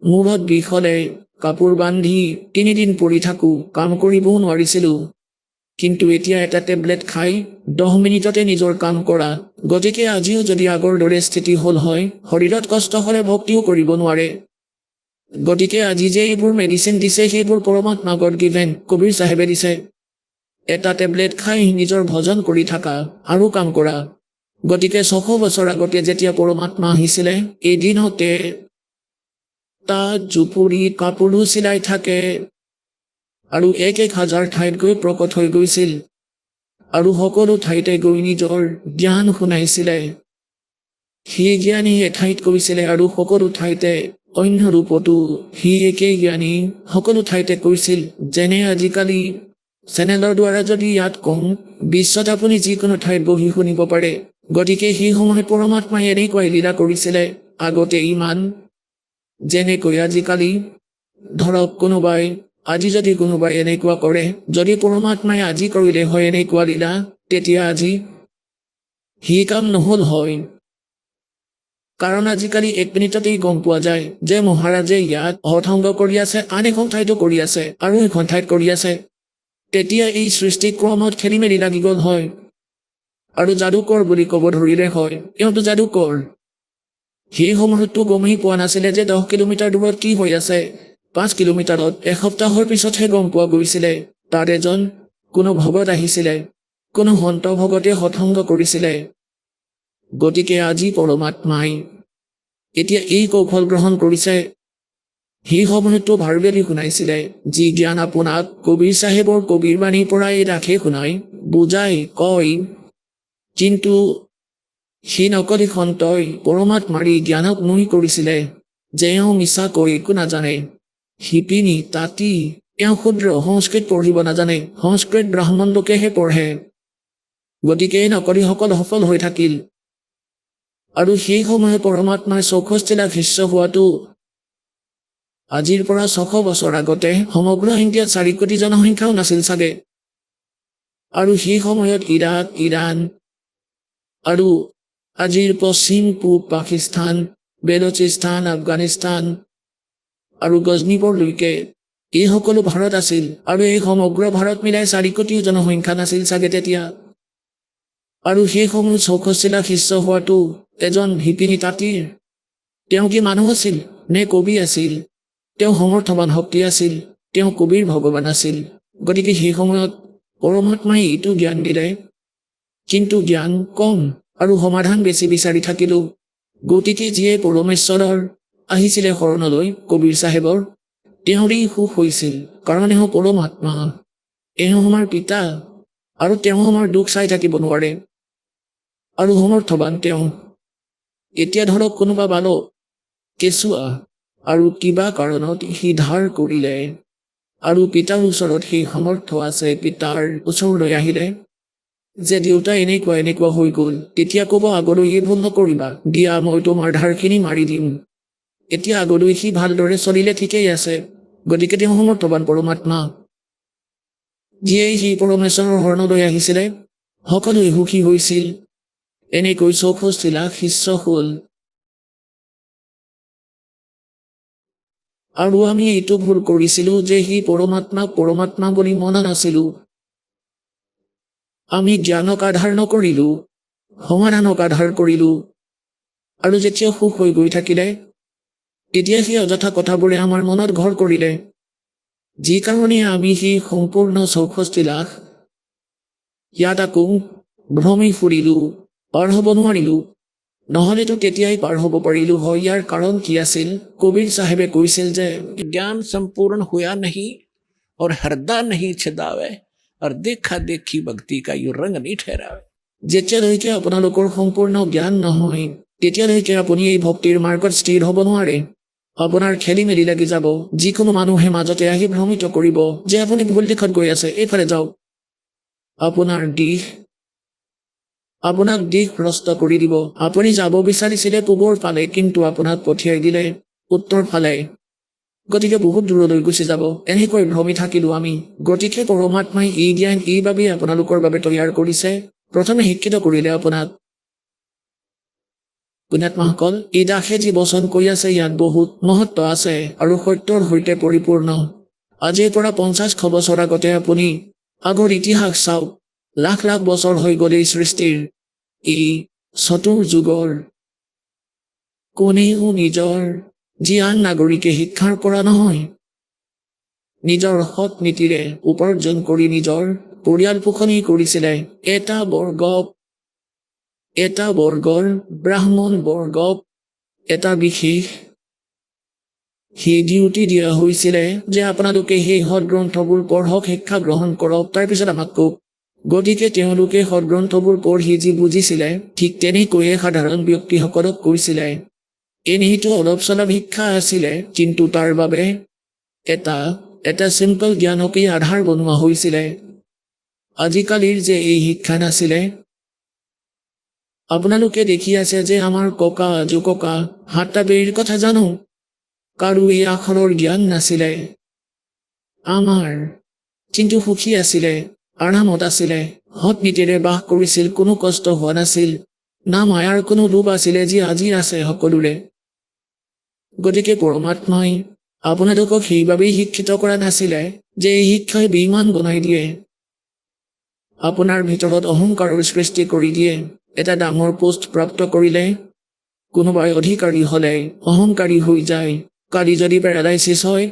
মূৰত বিষ হ'লে কাপোৰ বান্ধি 3 দিন পৰি থাকোঁ, কাম কৰিবও নোৱাৰিছিলোঁ। কিন্তু এতিয়া এটা টেবলেট খাই 10 মিনিটতে নিজৰ কাম কৰা। গতিকে আজিও যদি আগৰ দৰে স্থিতি হ'ল হয়, শৰীৰত কষ্ট হ'লে ভক্তিও কৰিব নোৱাৰে। গতিকে আজি যে এইবোৰ মেডিচিন দিছে সেইবোৰ পৰমাত্মা গড গিভেন কবিৰ চাহেবে দিছে। এটা টেবলেট খাই নিজৰ ভজন কৰি থাকা আৰু কাম কৰা। গতিকে 600 বছৰ আগতে যেতিয়া পৰমাত্মা আহিছিলে, এদিনতে তাত জুপুৰি কাপোৰো চিলাই থাকে আৰু 1,000 ঠাইত গৈ প্ৰকট হৈ গৈছিল আৰু সকলো ঠাইতে গৈ নিজৰ জ্ঞান শুনাইছিলে। সেই জ্ঞানী এঠাইত কৈছিলে আৰু সকলো ঠাইতে অন্য ৰূপতো সি একেই জ্ঞানী সকলো ঠাইতে কৈছিল। যেনে আজিকালি চেনেলৰ দ্বাৰা যদি ইয়াত কওঁ, বিশ্বত আপুনি যিকোনো ঠাইত বহি শুনিব পাৰে। গতিকে সেই সময়ত পৰমাত্মাই এনেকুৱাই লীলা কৰিছিলে আগতে ইমান। যেনেকৈ আজিকালি ধৰক আজি যদি কোনোবাই এনেকুৱা কৰে, যদি পৰমাত্মাই আজি কৰিলে হয় এনেকুৱা লীলা, তেতিয়া আজি সি কাম নহ'ল হয়। কাৰণ আজিকালি 1 মিনিটতেই গম পোৱা যায় যে মহাৰাজে ইয়াত হঠংগ কৰি আছে, আন এখন ঠাইতো কৰি আছে আৰু এখন ঠাইত কৰি আছে। তেতিয়া এই সৃষ্টিক্ৰমত খেলি মেলি লাগি গ'ল হয় আৰু যাদুকৰ বুলি ক'ব ধৰিলে হয়, তেওঁতো যাদুকৰ। সেই সময়ততো গমেই পোৱা নাছিলে যে 10 কিলোমিটাৰ দূৰত কি হৈ আছে। 5 কিলোমিটাৰত এসপ্তাহৰ পিছতহে গম পোৱা গৈছিলে। তাত এজন কোনো ভগত আহিছিলে, কোনো সন্ত ভগতে হঠংগ কৰিছিলে। গতিকে আজি পৰমাত্মাই এতিয়া এই কৌশল গ্ৰহণ কৰিছে। সেই সময়তো ভাৰবেলি শুনাইছিলে, যি জ্ঞান আপোনাক কবিৰ চাহেবৰ কবিৰ বাণীৰ পৰাই ৰাখে শুনাই, বুজাই, কয়। কিন্তু সি নকলি সন্তই পৰমাত্মাৰী জ্ঞানক মই কৰিছিলে যে এওঁ মিছাকৈ একো নাজানে। শিপিনী, তাঁতী, এওঁ ক্ষুদ্ৰ সংস্কৃত পঢ়িব নাজানে, সংস্কৃত ব্ৰাহ্মণ লোকেহে পঢ়ে। গতিকে নকলিসকল সফল হৈ থাকিল। আৰু সেই সময়ত পৰমাত্মাৰ 64 লাখ শিষ্য হোৱাটো আজিৰ পৰা 600 বছৰ আগতে সমগ্ৰ ইণ্ডিয়াত 4 কোটি জনসংখ্যাও নাছিল চাগে। আৰু সেই সময়ত ইৰাক, ইৰাণ আৰু আজিৰ পশ্চিম পূব পাকিস্তান, বেলুচিস্তান, আফগানিস্তান আৰু গজনীপুৰলৈকে এই সকলো ভাৰত আছিল। আৰু এই সমগ্ৰ ভাৰত মিলাই 4 কোটি জনসংখ্যা নাছিল চাগে তেতিয়া। আৰু সেই সময়ত 64 লাখ শিষ্য হোৱাটো এজন শিপিনী তাঁতীৰ, তেওঁ কি মানুহ আছিল নে কবি আছিল? তেওঁ সমৰ্থবান শক্তি আছিল, তেওঁ কবিৰ ভগৱান আছিল। গতিকে সেই সময়ত পৰমাত্মাই এইটো জ্ঞান দিলে। কিন্তু জ্ঞান কম আৰু সমাধান বেছি বিচাৰি থাকিলোঁ। গতিকে যিয়ে পৰমেশ্বৰৰ আহিছিলে শৰণলৈ কবিৰ চাহেবৰ, তেওঁৰেই সুখ হৈছিল। কাৰণ এওঁ পৰমাত্মা, এওঁ আমাৰ পিতা আৰু তেওঁ আমাৰ দুখ চাই থাকিব নোৱাৰে আৰু সমৰ্থবান তেওঁ। এতিয়া ধৰক কোনোবা বালক, কেঁচুৱা আৰু কিবা কাৰণত সি ধাৰ কৰিলে আৰু পিতাৰ ওচৰত সেই সামৰ্থ্য আছে, পিতাৰ ওচৰলৈ আহিলে যে দেউতা এনেকুৱা হৈ গ'ল, তেতিয়া ক'ব আগলৈ এই ভুল নকৰিবা, দিয়া মই তোমাৰ ধাৰখিনি মাৰি দিম। এতিয়া আগলৈ সি ভালদৰে চলিলে ঠিকেই আছে, গতিকে তেওঁ সমৰ্থবান পৰমাত্মা। যিয়েই সি পৰমেশ্বৰৰ শৰণলৈ আহিছিলে, সকলোৱে সুখী হৈছিল। এনেকৈ 64 লাখ শিষ্য হ'ল। আৰু আমি এইটো ভুল কৰিছিলো যে সি পৰমাত্মা বুলি মনা নাছিলো। আমি জ্ঞানক আধাৰ নকৰিলো, সমাধানক আধাৰ কৰিলো। আৰু যেতিয়া সুখ হৈ গৈ থাকিলে, তেতিয়া সেই অযথা কথাবোৰে আমাৰ মনত ঘৰ কৰিলে, যি কাৰণে আমি সেই সম্পূৰ্ণ 64 লাখ ইয়াত আকৌ ভ্ৰমি ফুৰিলো, পাৰ হ'ব নোৱাৰিলো। নহলেতো তেতিয়াই পাৰ হ'ব পাৰিলো হয়। ইয়াৰ কাৰণ কি আছিল? কবিৰ চাহেবে কৈছিল যে ज्ञान संपूर्ण हुआ नहीं और हृदय नहीं छिदावे और देखा देखी भक्ति का यू रंग नहीं ठहरावे। যেতিয়ালৈকে আপোনালোকৰ সম্পূৰ্ণ জ্ঞান নহয়, তেতিয়ালৈকে আপুনি এই ভক্তিৰ মাৰ্গত স্থিৰ হ'ব নোৱাৰে। আপোনাৰ খেলি মেলি লাগি যাব। যিকোনো মানুহে মাজতে আহি ভ্ৰমিত কৰিব যে আপুনি ভুল দিশত গৈ আছে, এইফালে যাওক। আপোনাক দিশ ভ্ৰষ্ট কৰি দিব। আপুনি যাব বিচাৰিছিলে পূবৰ ফালে, কিন্তু আপোনাক পঠিয়াই দিলে উত্তৰ ফালে। গতিকে বহুত দূৰলৈ গুচি যাব। এনেকৈ ভ্ৰমি থাকিলো আমি। গতিকে পৰমাত্মাই এই জ্ঞান এইবাবেই আপোনালোকৰ বাবে তৈয়াৰ কৰিছে। প্ৰথমে শিক্ষিত কৰিলে আপোনাক। পুণ্যাত্মাসকল, এই দাসে যি বচন কৈ আছে ইয়াত বহুত মহত্ব আছে আৰু সত্যৰ সৈতে পৰিপূৰ্ণ। আজিৰ পৰা 50 বছৰ আগতে আপুনি আগৰ ইতিহাস চাওক। লাখ লাখ বছৰ হৈ গ'ল এই সৃষ্টিৰ, এই চতুৰ যুগৰ। কোনেও নিজৰ যি আন নাগৰিকে শিক্ষাৰ পৰা নহয়, নিজৰ সৎ নীতিৰে উপাৰ্জন কৰি নিজৰ পৰিয়াল পোষণী কৰিছিলে। এটা বৰ্গৰ ব্ৰাহ্মণ বৰ্গক এটা বিশেষ সেই ডিউটি দিয়া হৈছিলে যে আপোনালোকে সেই সদগ্ৰন্থবোৰ পঢ়ক, শিক্ষা গ্ৰহণ কৰক, তাৰপিছত আমাক কওক। গতিকে তেওঁলোকে সদগ্ৰন্থবোৰ পঢ়ি যি বুজিছিলে, ঠিক তেনেকৈয়ে সাধাৰণ ব্যক্তিসকলক কৈছিলে। এনেইটো অলপ চলপ শিক্ষা আছিলে, কিন্তু তাৰ বাবে এটা চিম্পল জ্ঞানকেই আধাৰ বনোৱা হৈছিলে। আজিকালিৰ যে এই শিক্ষা নাছিলে, আপোনালোকে দেখি আছে যে আমাৰ ককা আজোককা 7টা বেৰিৰ কথা জানো, কাৰো এই আখৰৰ জ্ঞান নাছিলে। আমাৰ কিন্তু সুখী আছিলে, আৰামত আছিলে, সৎ নীতিৰে বাস কৰিছিল, কোনো কষ্ট হোৱা নাছিল, না মায়াৰ কোনো ৰূপ আছিলে যি আজি আছে সকলোৰে। গতিকে পৰমাত্মাই আপোনালোকক সেইবাবেই শিক্ষিত কৰা নাছিলে যে এই শিক্ষাই বেইমান বনাই দিয়ে, আপোনাৰ ভিতৰত অহংকাৰৰ সৃষ্টি কৰি দিয়ে। এটা ডাঙৰ পোষ্ট প্ৰাপ্ত কৰিলে কোনোবাই অধিকাৰী হলে অহংকাৰী হৈ যায়। কালি যদি পেৰালাইচিছ হয়,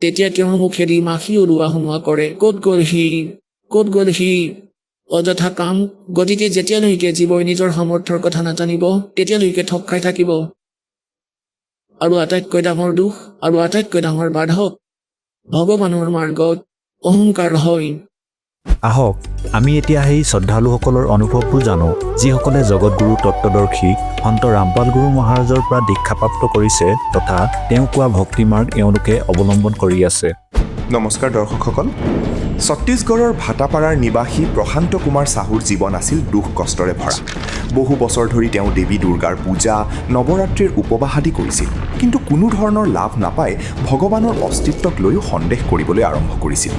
তেতিয়া তেওঁৰ মুখেদি মাখি ওলোৱা সোমোৱা কৰে। ক'ত গ'ল সি অযথা কাম। গতিকে যেতিয়ালৈকে জীৱই নিজৰ সামৰ্থ্যৰ কথা নাজানিব, তেতিয়ালৈকে ঠগ খাই থাকিব। আৰু আটাইতকৈ ডাঙৰ দুখ আৰু আটাইতকৈ ডাঙৰ বাধক ভগৱানৰ মাৰ্গত অহংকাৰ হয়। আহক আমি এতিয়া সেই শ্ৰদ্ধালুসকলৰ অনুভৱবোৰ জানো, যিসকলে জগতগুৰু তত্ত্বদৰ্শী সন্ত ৰামপাল গুৰু মহাৰাজৰ পৰা দীক্ষাপ্ৰাপ্ত কৰিছে তথা তেওঁ কোৱা ভক্তিমাৰ্গ এওঁলোকে অৱলম্বন কৰি আছে। নমস্কাৰ দৰ্শকসকল। ছত্তীশগড়ৰ ভাটাপাৰাৰ নিবাসী প্ৰশান্ত কুমাৰ চাহুৰ জীৱন আছিল দুখ কষ্টৰে ভৰা। বহু বছৰ ধৰি তেওঁ দেৱী দুৰ্গাৰ পূজা, নৱৰাত্ৰিৰ উপবাস আদি কৰিছিল, কিন্তু কোনো ধৰণৰ লাভ নাপাই ভগৱানৰ অস্তিত্বক লৈও সন্দেহ কৰিবলৈ আৰম্ভ কৰিছিল।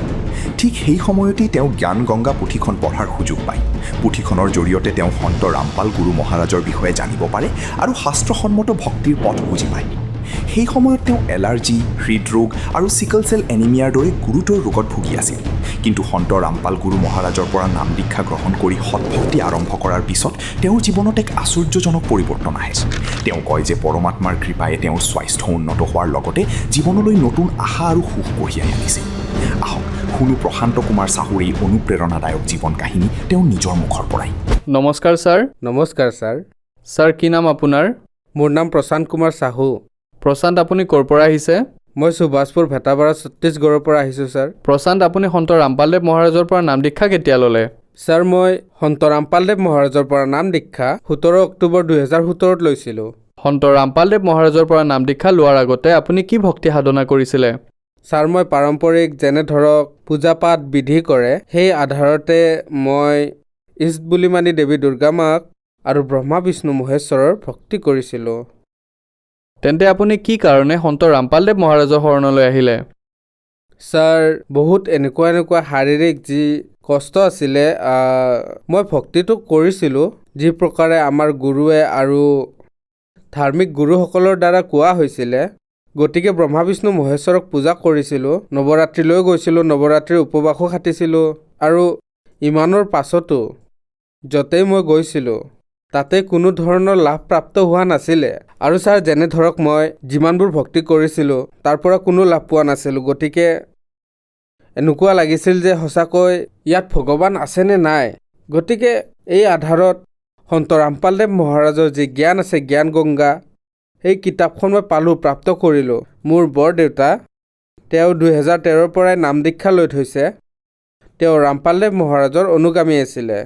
ঠিক সেই সময়তেই তেওঁ জ্ঞান গংগা পুথিখন পঢ়াৰ সুযোগ পায়। পুথিখনৰ জৰিয়তে তেওঁ সন্ত ৰামপাল গুৰু মহাৰাজৰ বিষয়ে জানিব পাৰে আৰু শাস্ত্ৰসন্মত ভক্তিৰ পথ বুজি পায়। সেই সময়ত তেওঁ এলাৰ্জি, হৃদৰোগ আৰু চিকল চেল এনিমিয়াৰ দৰে গুৰুতৰ ৰোগত ভুগি আছিল। কিন্তু সন্ত ৰামপাল গুৰু মহাৰাজৰ পৰা নাম দীক্ষা গ্ৰহণ কৰি সৎভক্তি আৰম্ভ কৰাৰ পিছত তেওঁৰ জীৱনত এক আশ্চৰ্যজনক পৰিৱৰ্তন আহে। তেওঁ কয় যে পৰমাত্মাৰ কৃপাই তেওঁৰ স্বাস্থ্য উন্নত হোৱাৰ লগতে জীৱনলৈ নতুন আশা আৰু সুখ কঢ়িয়াই আনিছে। আহক শুনো প্ৰশান্ত কুমাৰ চাহুৰ এই অনুপ্ৰেৰণাদায়ক জীৱন কাহিনী তেওঁৰ নিজৰ মুখৰ পৰাই। নমস্কাৰ ছাৰ। নমস্কাৰ ছাৰ। ছাৰ কি নাম আপোনাৰ? মোৰ নাম প্ৰশান্ত কুমাৰ চাহু। প্ৰশান্ত, আপুনি ক'ৰ পৰা আহিছে? মই সুভাষপুৰ ভেটাপাৰা ছত্তীশগড়ৰ পৰা আহিছোঁ ছাৰ। প্ৰশান্ত, আপুনি সন্ত ৰামপালদেৱ মহাৰাজৰ পৰা নাম দীক্ষা কেতিয়া ল'লে? ছাৰ, মই সন্ত ৰামপালদেৱ মহাৰাজৰ পৰা নাম দীক্ষা 17 অক্টোবৰ 2017 লৈছিলোঁ। সন্ত ৰামপালদেৱ মহাৰাজৰ পৰা নাম দীক্ষা লোৱাৰ আগতে আপুনি কি ভক্তি সাধনা কৰিছিলে? ছাৰ, মই পাৰম্পৰিক যেনে ধৰক পূজা পাঠ বিধি কৰে, সেই আধাৰতে মই ইষ্ট বুলি মানি দেৱী দুৰ্গা মাক আৰু ব্ৰহ্মা বিষ্ণু মহেশ্বৰৰ ভক্তি কৰিছিলোঁ। তেন্তে আপুনি কি কাৰণে সন্ত ৰামপালদেৱ মহাৰাজৰ শৰণলৈ আহিলে? ছাৰ, বহুত এনেকুৱা শাৰীৰিক যি কষ্ট আছিলে, মই ভক্তিটো কৰিছিলোঁ যি প্ৰকাৰে আমাৰ গুৰুৱে আৰু ধাৰ্মিক গুৰুসকলৰ দ্বাৰা কোৱা হৈছিলে। গতিকে ব্ৰহ্মা বিষ্ণু মহেশ্বৰক পূজা কৰিছিলোঁ, নৱৰাত্ৰিলৈ গৈছিলোঁ, নৱৰাত্ৰিৰ উপবাসো খাটিছিলোঁ আৰু ইমানৰ পাছতো য'তেই মই গৈছিলোঁ তাতে কোনো ধৰণৰ লাভ প্ৰাপ্ত হোৱা নাছিলে। আৰু ছাৰ, যেনে ধৰক মই যিমানবোৰ ভক্তি কৰিছিলোঁ তাৰ পৰা কোনো লাভ পোৱা নাছিলোঁ। গতিকে এনেকুৱা লাগিছিল যে সঁচাকৈ ইয়াত ভগৱান আছেনে নাই। গতিকে এই আধাৰত সন্ত ৰামপালদেৱ মহাৰাজৰ যি জ্ঞান আছে, জ্ঞান গংগা, সেই কিতাপখন মই পালোঁ, প্ৰাপ্ত কৰিলোঁ। মোৰ বৰদেউতা, তেওঁ 2013ৰ পৰাই নাম দীক্ষা লৈ থৈছে। তেওঁ ৰামপালদেৱ মহাৰাজৰ অনুগামী আছিলে।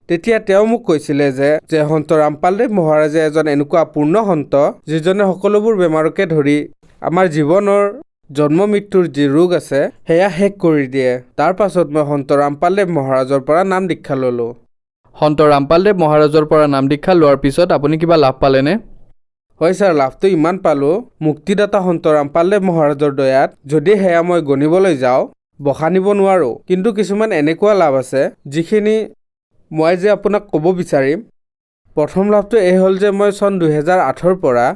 তেতিয়া তেওঁ মোক কৈছিলে যে সন্ত ৰামপালদেৱ মহাৰাজে এজন এনেকুৱা পূৰ্ণ সন্ত যিজনে সকলোবোৰ বেমাৰকে ধৰি আমাৰ জীৱনৰ জন্ম মৃত্যুৰ যি ৰোগ আছে সেয়া শেষ কৰি দিয়ে। তাৰ পাছত মই সন্ত ৰামপালদেৱ মহাৰাজৰ পৰা নাম দীক্ষা ল'লোঁ। সন্ত ৰামপালদেৱ মহাৰাজৰ পৰা নাম দীক্ষা লোৱাৰ পিছত আপুনি কিবা লাভ পালেনে? হয় ছাৰ, লাভটো ইমান পালোঁ, মুক্তিদাতা সন্ত ৰামপালদেৱ মহাৰাজৰ দয়াত যদি সেয়া মই গণিবলৈ যাওঁ বখানিব নোৱাৰোঁ। কিন্তু কিছুমান এনেকুৱা লাভ আছে যিখিনি মই যে আপোনাক ক'ব বিচাৰিম। প্ৰথম লাভটো এই হ'ল যে মই চন 2008ৰ পৰা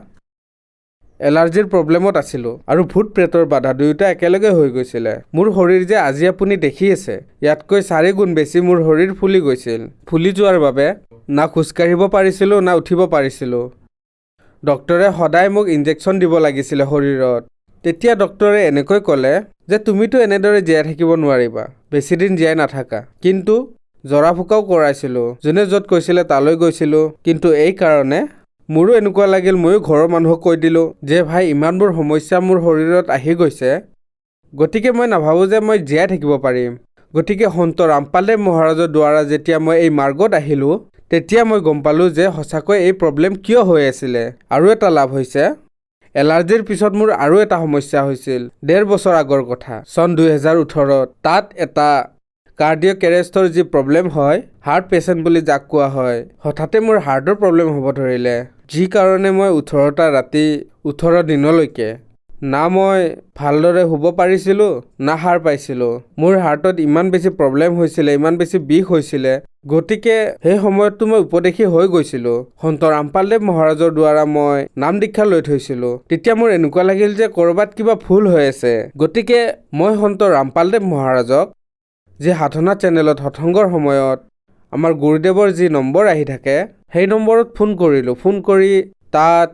এলাৰ্জিৰ প্ৰব্লেমত আছিলোঁ আৰু ভূত প্ৰেতৰ বাধা দুয়োটা একেলগে হৈ গৈছিলে। মোৰ শৰীৰ যে আজি আপুনি দেখি আছে, ইয়াতকৈ 4 গুণ বেছি মোৰ শৰীৰ ফুলি গৈছিল। ফুলি যোৱাৰ বাবে না খোজকাঢ়িব পাৰিছিলোঁ না উঠিব পাৰিছিলোঁ। ডক্টৰে সদায় মোক ইনজেকশ্যন দিব লাগিছিলে শৰীৰত। তেতিয়া ডক্টৰে এনেকৈ ক'লে যে তুমিতো এনেদৰে জীয়াই থাকিব নোৱাৰিবা, বেছিদিন জীয়াই নাথাকা। কিন্তু জৰা ফুকাও কৰাইছিলোঁ, যোনে য'ত কৈছিলে তালৈ গৈছিলোঁ। কিন্তু এই কাৰণে মোৰো এনেকুৱা লাগিল, ময়ো ঘৰৰ মানুহক কৈ দিলোঁ যে ভাই, ইমানবোৰ সমস্যা মোৰ শৰীৰত আহি গৈছে, গতিকে মই নাভাবোঁ যে মই জীয়াই থাকিব পাৰিম। গতিকে সন্ত ৰামপালদেৱ মহাৰাজৰ দ্বাৰা যেতিয়া মই এই মাৰ্গত আহিলোঁ তেতিয়া মই গম পালোঁ যে সঁচাকৈ এই প্ৰব্লেম কিয় হৈ আছিলে। আৰু এটা লাভ হৈছে, এলাৰ্জিৰ পিছত মোৰ আৰু এটা সমস্যা হৈছিল। 1.5 বছৰ আগৰ কথা, চন 2018ত। তাত এটা কাৰ্ডিঅ'ক এৰেষ্টৰ যি প্ৰব্লেম হয়, হাৰ্ট পেচেণ্ট বুলি যাক কোৱা হয়, হঠাতে মোৰ হাৰ্টৰ প্ৰব্লেম হ'ব ধৰিলে। যি কাৰণে মই 18টা ৰাতি 18 দিনলৈকে না মই ভালদৰে শুব পাৰিছিলোঁ না সাৰ পাইছিলোঁ। মোৰ হাৰ্টত ইমান বেছি প্ৰব্লেম হৈছিলে, ইমান বেছি বিষ হৈছিলে। গতিকে সেই সময়ততো মই উপদেশী হৈ গৈছিলোঁ। সন্ত ৰামপালদেৱ মহাৰাজৰ দ্বাৰা মই নাম দীক্ষা লৈ থৈছিলোঁ। তেতিয়া মোৰ এনেকুৱা লাগিল যে ক'ৰবাত কিবা ভুল হৈ আছে। গতিকে মই সন্ত ৰামপালদেৱ মহাৰাজক যি সাধনা চেনেলত সৎসংগৰ সময়ত আমাৰ গুৰুদেৱৰ যি নম্বৰ আহি থাকে সেই নম্বৰত ফোন কৰিলোঁ। ফোন কৰি তাত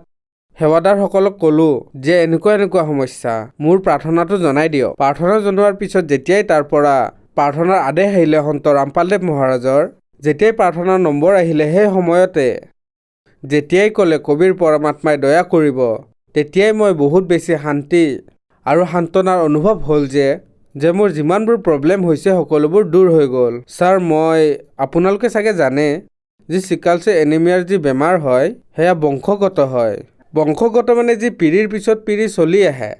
সেৱাদাৰসকলক ক'লোঁ যে এনেকুৱা সমস্যা, মোৰ প্ৰাৰ্থনাটো জনাই দিয়ক। প্ৰাৰ্থনা জনোৱাৰ পিছত যেতিয়াই তাৰ পৰা প্ৰাৰ্থনাৰ আদেশ আহিলে সন্ত ৰামপালদেৱ মহাৰাজৰ, যেতিয়াই প্ৰাৰ্থনাৰ নম্বৰ আহিলে, সেই সময়তে যেতিয়াই ক'লে কবিৰ পৰমাত্মাই দয়া কৰিব, তেতিয়াই মই বহুত বেছি শান্তি আৰু সান্তনাৰ অনুভৱ হ'ল যে মোৰ যিমানবোৰ প্ৰব্লেম হৈছে সকলোবোৰ দূৰ হৈ গ'ল। ছাৰ, আপোনালোকে চাগে জানে যে চিকাল চেল এনিমিয়াৰ যি বেমাৰ হয় সেয়া বংশগত হয়। বংশগত মানে যি পিঢ়িৰ পিছত পিঢ়ি চলি আহে।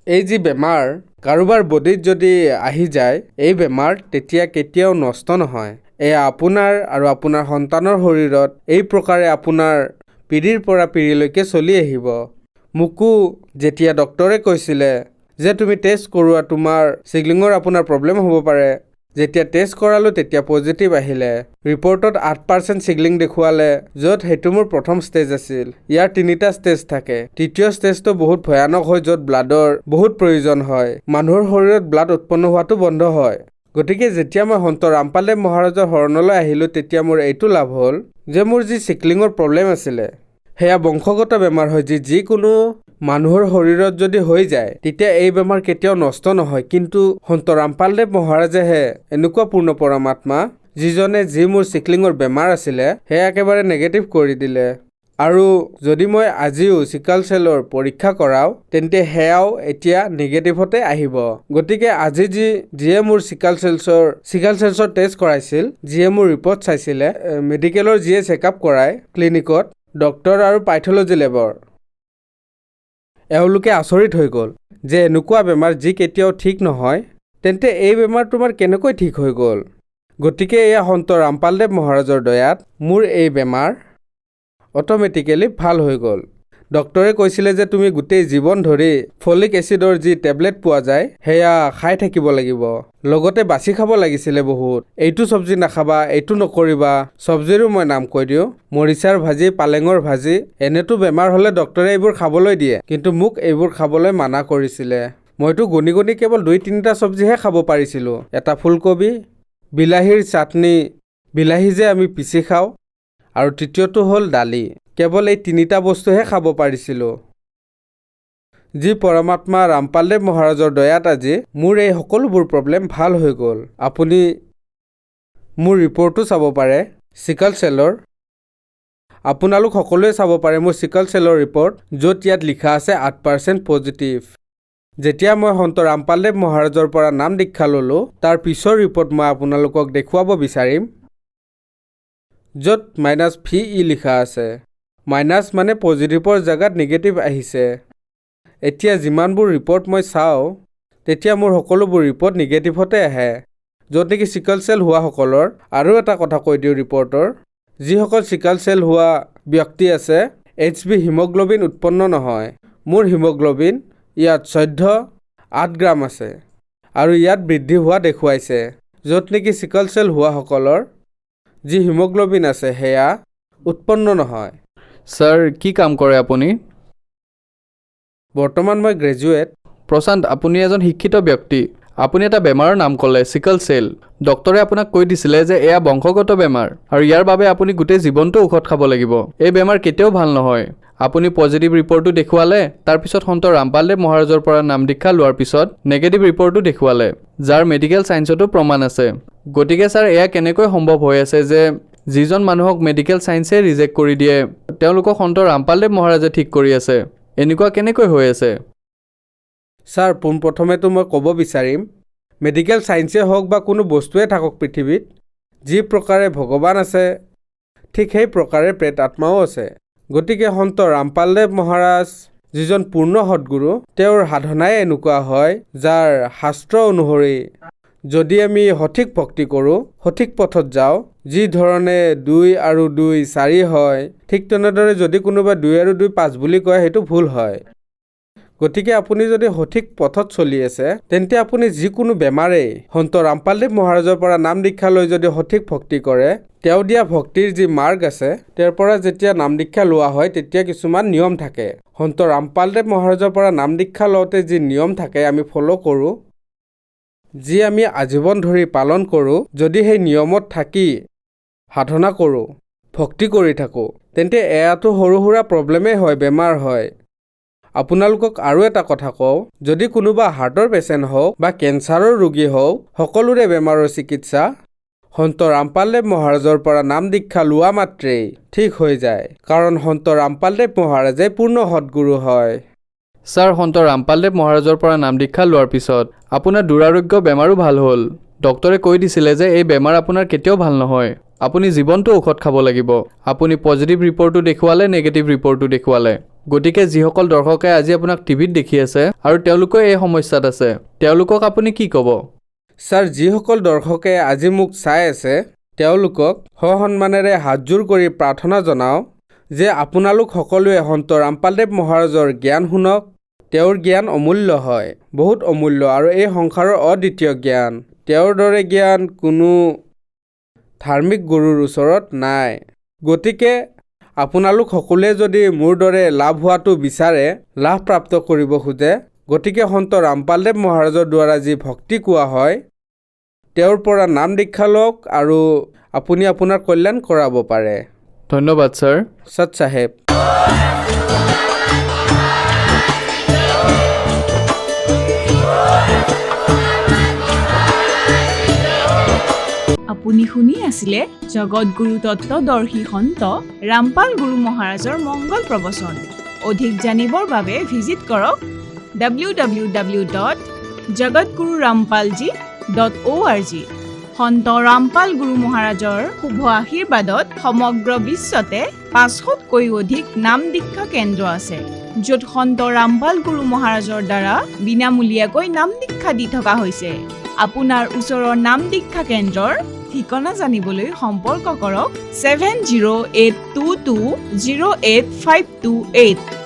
এই যি বেমাৰ কাৰোবাৰ বডিত যদি আহি যায়, এই বেমাৰ তেতিয়া কেতিয়াও নষ্ট নহয়। এয়া আপোনাৰ আৰু আপোনাৰ সন্তানৰ শৰীৰত এই প্ৰকাৰে আপোনাৰ পিঢ়িৰ পৰা পিঢ়িলৈকে চলি আহিব। মোকো যেতিয়া ডক্টৰে কৈছিলে যে তুমি টেষ্ট কৰোৱা, তোমাৰ চিগলিঙৰ আপোনাৰ প্ৰব্লেম হ'ব পাৰে, যেতিয়া টেষ্ট কৰালোঁ তেতিয়া পজিটিভ আহিলে। ৰিপৰ্টত 8% চিগলিং দেখুৱালে, য'ত সেইটো মোৰ প্ৰথম ষ্টেজ আছিল। ইয়াৰ 3টা ষ্টেজ থাকে। তৃতীয় ষ্টেজটো বহুত ভয়ানক হয়, য'ত ব্লাডৰ বহুত প্ৰয়োজন হয়। মানুহৰ শৰীৰত ব্লাড উৎপন্ন হোৱাটো বন্ধ হয়। গতিকে যেতিয়া মই সন্ত ৰামপালদেৱ মহাৰাজৰ শৰণলৈ আহিলোঁ তেতিয়া মোৰ এইটো লাভ হ'ল যে মোৰ যি চিকলিঙৰ প্ৰব্লেম আছিলে সেয়া বংশগত বেমাৰ হয়, যিকোনো মানুহৰ শৰীৰত যদি হৈ যায় তেতিয়া এই বেমাৰ কেতিয়াও নষ্ট নহয়। কিন্তু সন্ত ৰামপালদেৱ মহাৰাজেহে এনেকুৱা পূৰ্ণ পৰমাত্মা যিজনে যি মোৰ চিকলিঙৰ বেমাৰ আছিলে সেয়া একেবাৰে নেগেটিভ কৰি দিলে। আৰু যদি মই আজিও চিকাল চেলৰ পৰীক্ষা কৰাওঁ তেন্তে সেয়াও এতিয়া নিগেটিভতে আহিব। গতিকে আজি যিয়ে মোৰ চিকাল চেলছৰ টেষ্ট কৰাইছিল, যিয়ে মোৰ ৰিপৰ্ট চাইছিলে, মেডিকেলৰ যিয়ে চেকআপ কৰায় ক্লিনিকত, ডক্টৰ আৰু পাইথলজি লেবৰ, এওঁলোকে আচৰিত হৈ গ'ল যে এনেকুৱা বেমাৰ যি কেতিয়াও ঠিক নহয়, তেন্তে এই বেমাৰ তোমাৰ কেনেকৈ ঠিক হৈ গ'ল। গতিকে এয়া সন্ত ৰামপালদেৱ মহাৰাজৰ দয়াত মোৰ এই বেমাৰ অট'মেটিকেলি ভাল হৈ গ'ল। ডক্টৰে কৈছিলে যে তুমি গোটেই জীৱন ধৰি ফলিক এচিডৰ যি টেবলেট পোৱা যায় সেয়া খাই থাকিব লাগিব, লগতে বাছি খাব লাগিছিলে বহুত। এইটো চব্জি নাখাবা, এইটো নকৰিবা। চব্জিৰো মই নাম কৈ দিওঁ, মৰিচাৰ ভাজি, পালেঙৰ ভাজি। এনেতো বেমাৰ হ'লে ডক্টৰে এইবোৰ খাবলৈ দিয়ে, কিন্তু মোক এইবোৰ খাবলৈ মানা কৰিছিলে। মইতো গণি গণি কেৱল 2-3টা চব্জিহে খাব পাৰিছিলোঁ। এটা ফুলকবি, বিলাহীৰ চাটনি, বিলাহী যে আমি পিচি খাওঁ, আৰু তৃতীয়টো হ'ল দালি। কেৱল এই 3টা বস্তুহে খাব পাৰিছিলোঁ। যি পৰমাত্মা ৰামপালদেৱ মহাৰাজৰ দয়াত আজি মোৰ এই সকলোবোৰ প্ৰব্লেম ভাল হৈ গ'ল। আপুনি মোৰ ৰিপৰ্টটো চাব পাৰে চিকল চেলৰ। আপোনালোক সকলোৱে চাব পাৰে মোৰ চিকল চেলৰ ৰিপৰ্ট, য'ত ইয়াত লিখা আছে 8% পজিটিভ। যেতিয়া মই সন্ত ৰামপালদেৱ মহাৰাজৰ পৰা নাম দীক্ষা ল'লোঁ, তাৰ পিছৰ ৰিপৰ্ট মই আপোনালোকক দেখুৱাব বিচাৰিম, য'ত -VE লিখা আছে। মাইনাছ মানে পজিটিভৰ জেগাত নিগেটিভ আহিছে। এতিয়া যিমানবোৰ ৰিপৰ্ট মই চাওঁ, তেতিয়া মোৰ সকলোবোৰ ৰিপৰ্ট নিগেটিভতে আহে, য'ত নেকি চিকল চেল হোৱাসকলৰ। আৰু এটা কথা কৈ দিওঁ ৰিপৰ্টৰ, যিসকল চিকল চেল হোৱা ব্যক্তি আছে, HB হিমগ্ল'বিন উৎপন্ন নহয়। মোৰ হিমগ্ল'বিন ইয়াত 14.8 গ্ৰাম আছে, আৰু ইয়াত বৃদ্ধি হোৱা দেখুৱাইছে, য'ত নেকি চিকল চেল হোৱাসকলৰ যি হিমগ্ল'বিন আছে সেয়া উৎপন্ন নহয়। ছাৰ, কি কাম কৰে আপুনি? বৰ্তমান মই গ্ৰেজুৱেট। প্ৰশান্ত, আপুনি এজন শিক্ষিত ব্যক্তি। আপুনি এটা বেমাৰৰ নাম ক'লে, চিকল চেল। ডক্টৰে আপোনাক কৈ দিছিলে যে এয়া বংশগত বেমাৰ, আৰু ইয়াৰ বাবে আপুনি গোটেই জীৱনটো ঔষধ খাব লাগিব। এই বেমাৰ কেতিয়াও ভাল নহয়। আপুনি পজিটিভ ৰিপৰ্টটো দেখুৱালে, তাৰপিছত সন্ত ৰামপালদেৱ মহাৰাজৰ পৰা নাম দীক্ষা লোৱাৰ পিছত নেগেটিভ ৰিপৰ্টটো দেখুৱালে, যাৰ মেডিকেল ছায়েন্সতো প্ৰমাণ আছে। গতিকে ছাৰ, এয়া কেনেকৈ সম্ভৱ হৈ আছে যে যিজন মানুহক মেডিকেল ছায়েন্সে ৰিজেক্ট কৰি দিয়ে, তেওঁলোকক সন্ত ৰামপালদেৱ মহাৰাজে ঠিক কৰি আছে? এনেকুৱা কেনেকৈ হৈ আছে? ছাৰ, পোনপ্ৰথমেতো মই ক'ব বিচাৰিম, মেডিকেল ছায়েন্সে হওক বা কোনো বস্তুৱে থাকক পৃথিৱীত, যি প্ৰকাৰে ভগৱান আছে ঠিক সেই প্ৰকাৰে প্ৰেত আত্মাও আছে। গতিকে সন্ত ৰামপালদেৱ মহাৰাজ যিজন পূৰ্ণ সৎগুৰু, তেওঁৰ সাধনাই এনেকুৱা হয়, যাৰ শাস্ত্ৰ অনুসৰি যদি আমি সঠিক ভক্তি কৰোঁ, সঠিক পথত যাওঁ, যি ধৰণে 2 আৰু 2 4 হয়, ঠিক তেনেদৰে যদি কোনোবা 2 আৰু 2 5 বুলি কয়, সেইটো ভুল হয়। গতিকে আপুনি যদি সঠিক পথত চলি আছে, তেন্তে আপুনি যিকোনো বেমাৰেই সন্ত ৰামপালদেৱ মহাৰাজৰ পৰা নাম দীক্ষা লৈ যদি সঠিক ভক্তি কৰে, তেওঁ দিয়া ভক্তিৰ যি মাৰ্গ আছে, তেওঁৰ পৰা যেতিয়া নাম দীক্ষা লোৱা হয়, তেতিয়া কিছুমান নিয়ম থাকে। সন্ত ৰামপালদেৱ মহাৰাজৰ পৰা নাম দীক্ষা লওঁতে যি নিয়ম থাকে আমি ফ'ল' কৰোঁ, যি আমি আজীৱন ধৰি পালন কৰোঁ, যদি সেই নিয়মত থাকি সাধনা কৰোঁ, ভক্তি কৰি থাকোঁ, তেন্তে এয়াতো সৰু সুৰা প্ৰব্লেমেই হয়, বেমাৰ হয়। আপোনালোকক আৰু এটা কথা কওঁ, যদি কোনোবা হাৰ্টৰ পেচেণ্ট হওক বা কেঞ্চাৰৰ ৰোগী হওক, সকলোৰে বেমাৰৰ চিকিৎসা সন্ত ৰামপালদেৱ মহাৰাজৰ পৰা নাম দীক্ষা লোৱা মাত্ৰেই ঠিক হৈ যায়, কাৰণ সন্ত ৰামপালদেৱ মহাৰাজে পূৰ্ণ সৎগুৰু হয়। ছাৰ, সন্ত ৰামপালদেৱ মহাৰাজৰ পৰা নাম দীক্ষা লোৱাৰ পিছত আপোনাৰ দুৰাৰোগ্য বেমাৰো ভাল হ'ল। ডক্টৰে কৈ দিছিলে যে এই বেমাৰ আপোনাৰ কেতিয়াও ভাল নহয়, আপুনি জীৱনটো ঔষধ খাব লাগিব। আপুনি পজিটিভ ৰিপৰ্টটো দেখুৱালে, নেগেটিভ ৰিপৰ্টটো দেখুৱালে। গতিকে যিসকল দৰ্শকে আজি আপোনাক টিভিত দেখি আছে আৰু তেওঁলোকে এই সমস্যাত আছে, তেওঁলোকক আপুনি কি ক'ব? ছাৰ, যিসকল দৰ্শকে আজি মোক চাই আছে, তেওঁলোকক সসন্মানেৰে হাতযোৰ কৰি প্ৰাৰ্থনা জনাওঁ যে আপোনালোক সকলোৱে সন্ত ৰামপালদেৱ মহাৰাজৰ জ্ঞান শুনক। তেওঁৰ জ্ঞান অমূল্য হয়, বহুত অমূল্য, আৰু এই সংসাৰৰ অদ্বিতীয় জ্ঞান। তেওঁৰ দৰে জ্ঞান কোনো ধাৰ্মিক গুৰুৰ ওচৰত নাই। গতিকে আপোনালোক সকলোৱে যদি মোৰ দৰে লাভ হোৱাটো বিচাৰে, লাভ প্ৰাপ্ত কৰিব খোজে, গতিকে সন্ত ৰামপালদেৱ মহাৰাজৰ দ্বাৰা যি ভক্তি কোৱা হয়, তেওঁৰ পৰা নাম দীক্ষা লওক আৰু আপুনি আপোনাৰ কল্যাণ কৰাব পাৰে। ধন্যবাদ ছাৰ। সৎ চাহেব। আপুনি শুনি আছিলে জগতগুৰু তত্ত্বদৰ্শী সন্ত ৰামপাল গুৰু মহাৰাজৰ মংগল প্ৰবচন। অধিক জানিবৰ বাবে ভিজিট কৰক www.jagatgururampalji.org। সন্ত ৰামপাল গুৰু মহাৰাজৰ শুভ আশীৰ্বাদত সমগ্ৰ বিশ্বতে 500তকৈ অধিক নাম দীক্ষা কেন্দ্ৰ আছে, য'ত সন্ত ৰামপাল গুৰু মহাৰাজৰ দ্বাৰা বিনামূলীয়াকৈ নাম দীক্ষা দি থকা হৈছে। আপোনাৰ ওচৰৰ নাম দীক্ষা কেন্দ্ৰৰ ঠিকনা জানিবলৈ সম্পৰ্ক কৰক 7082208528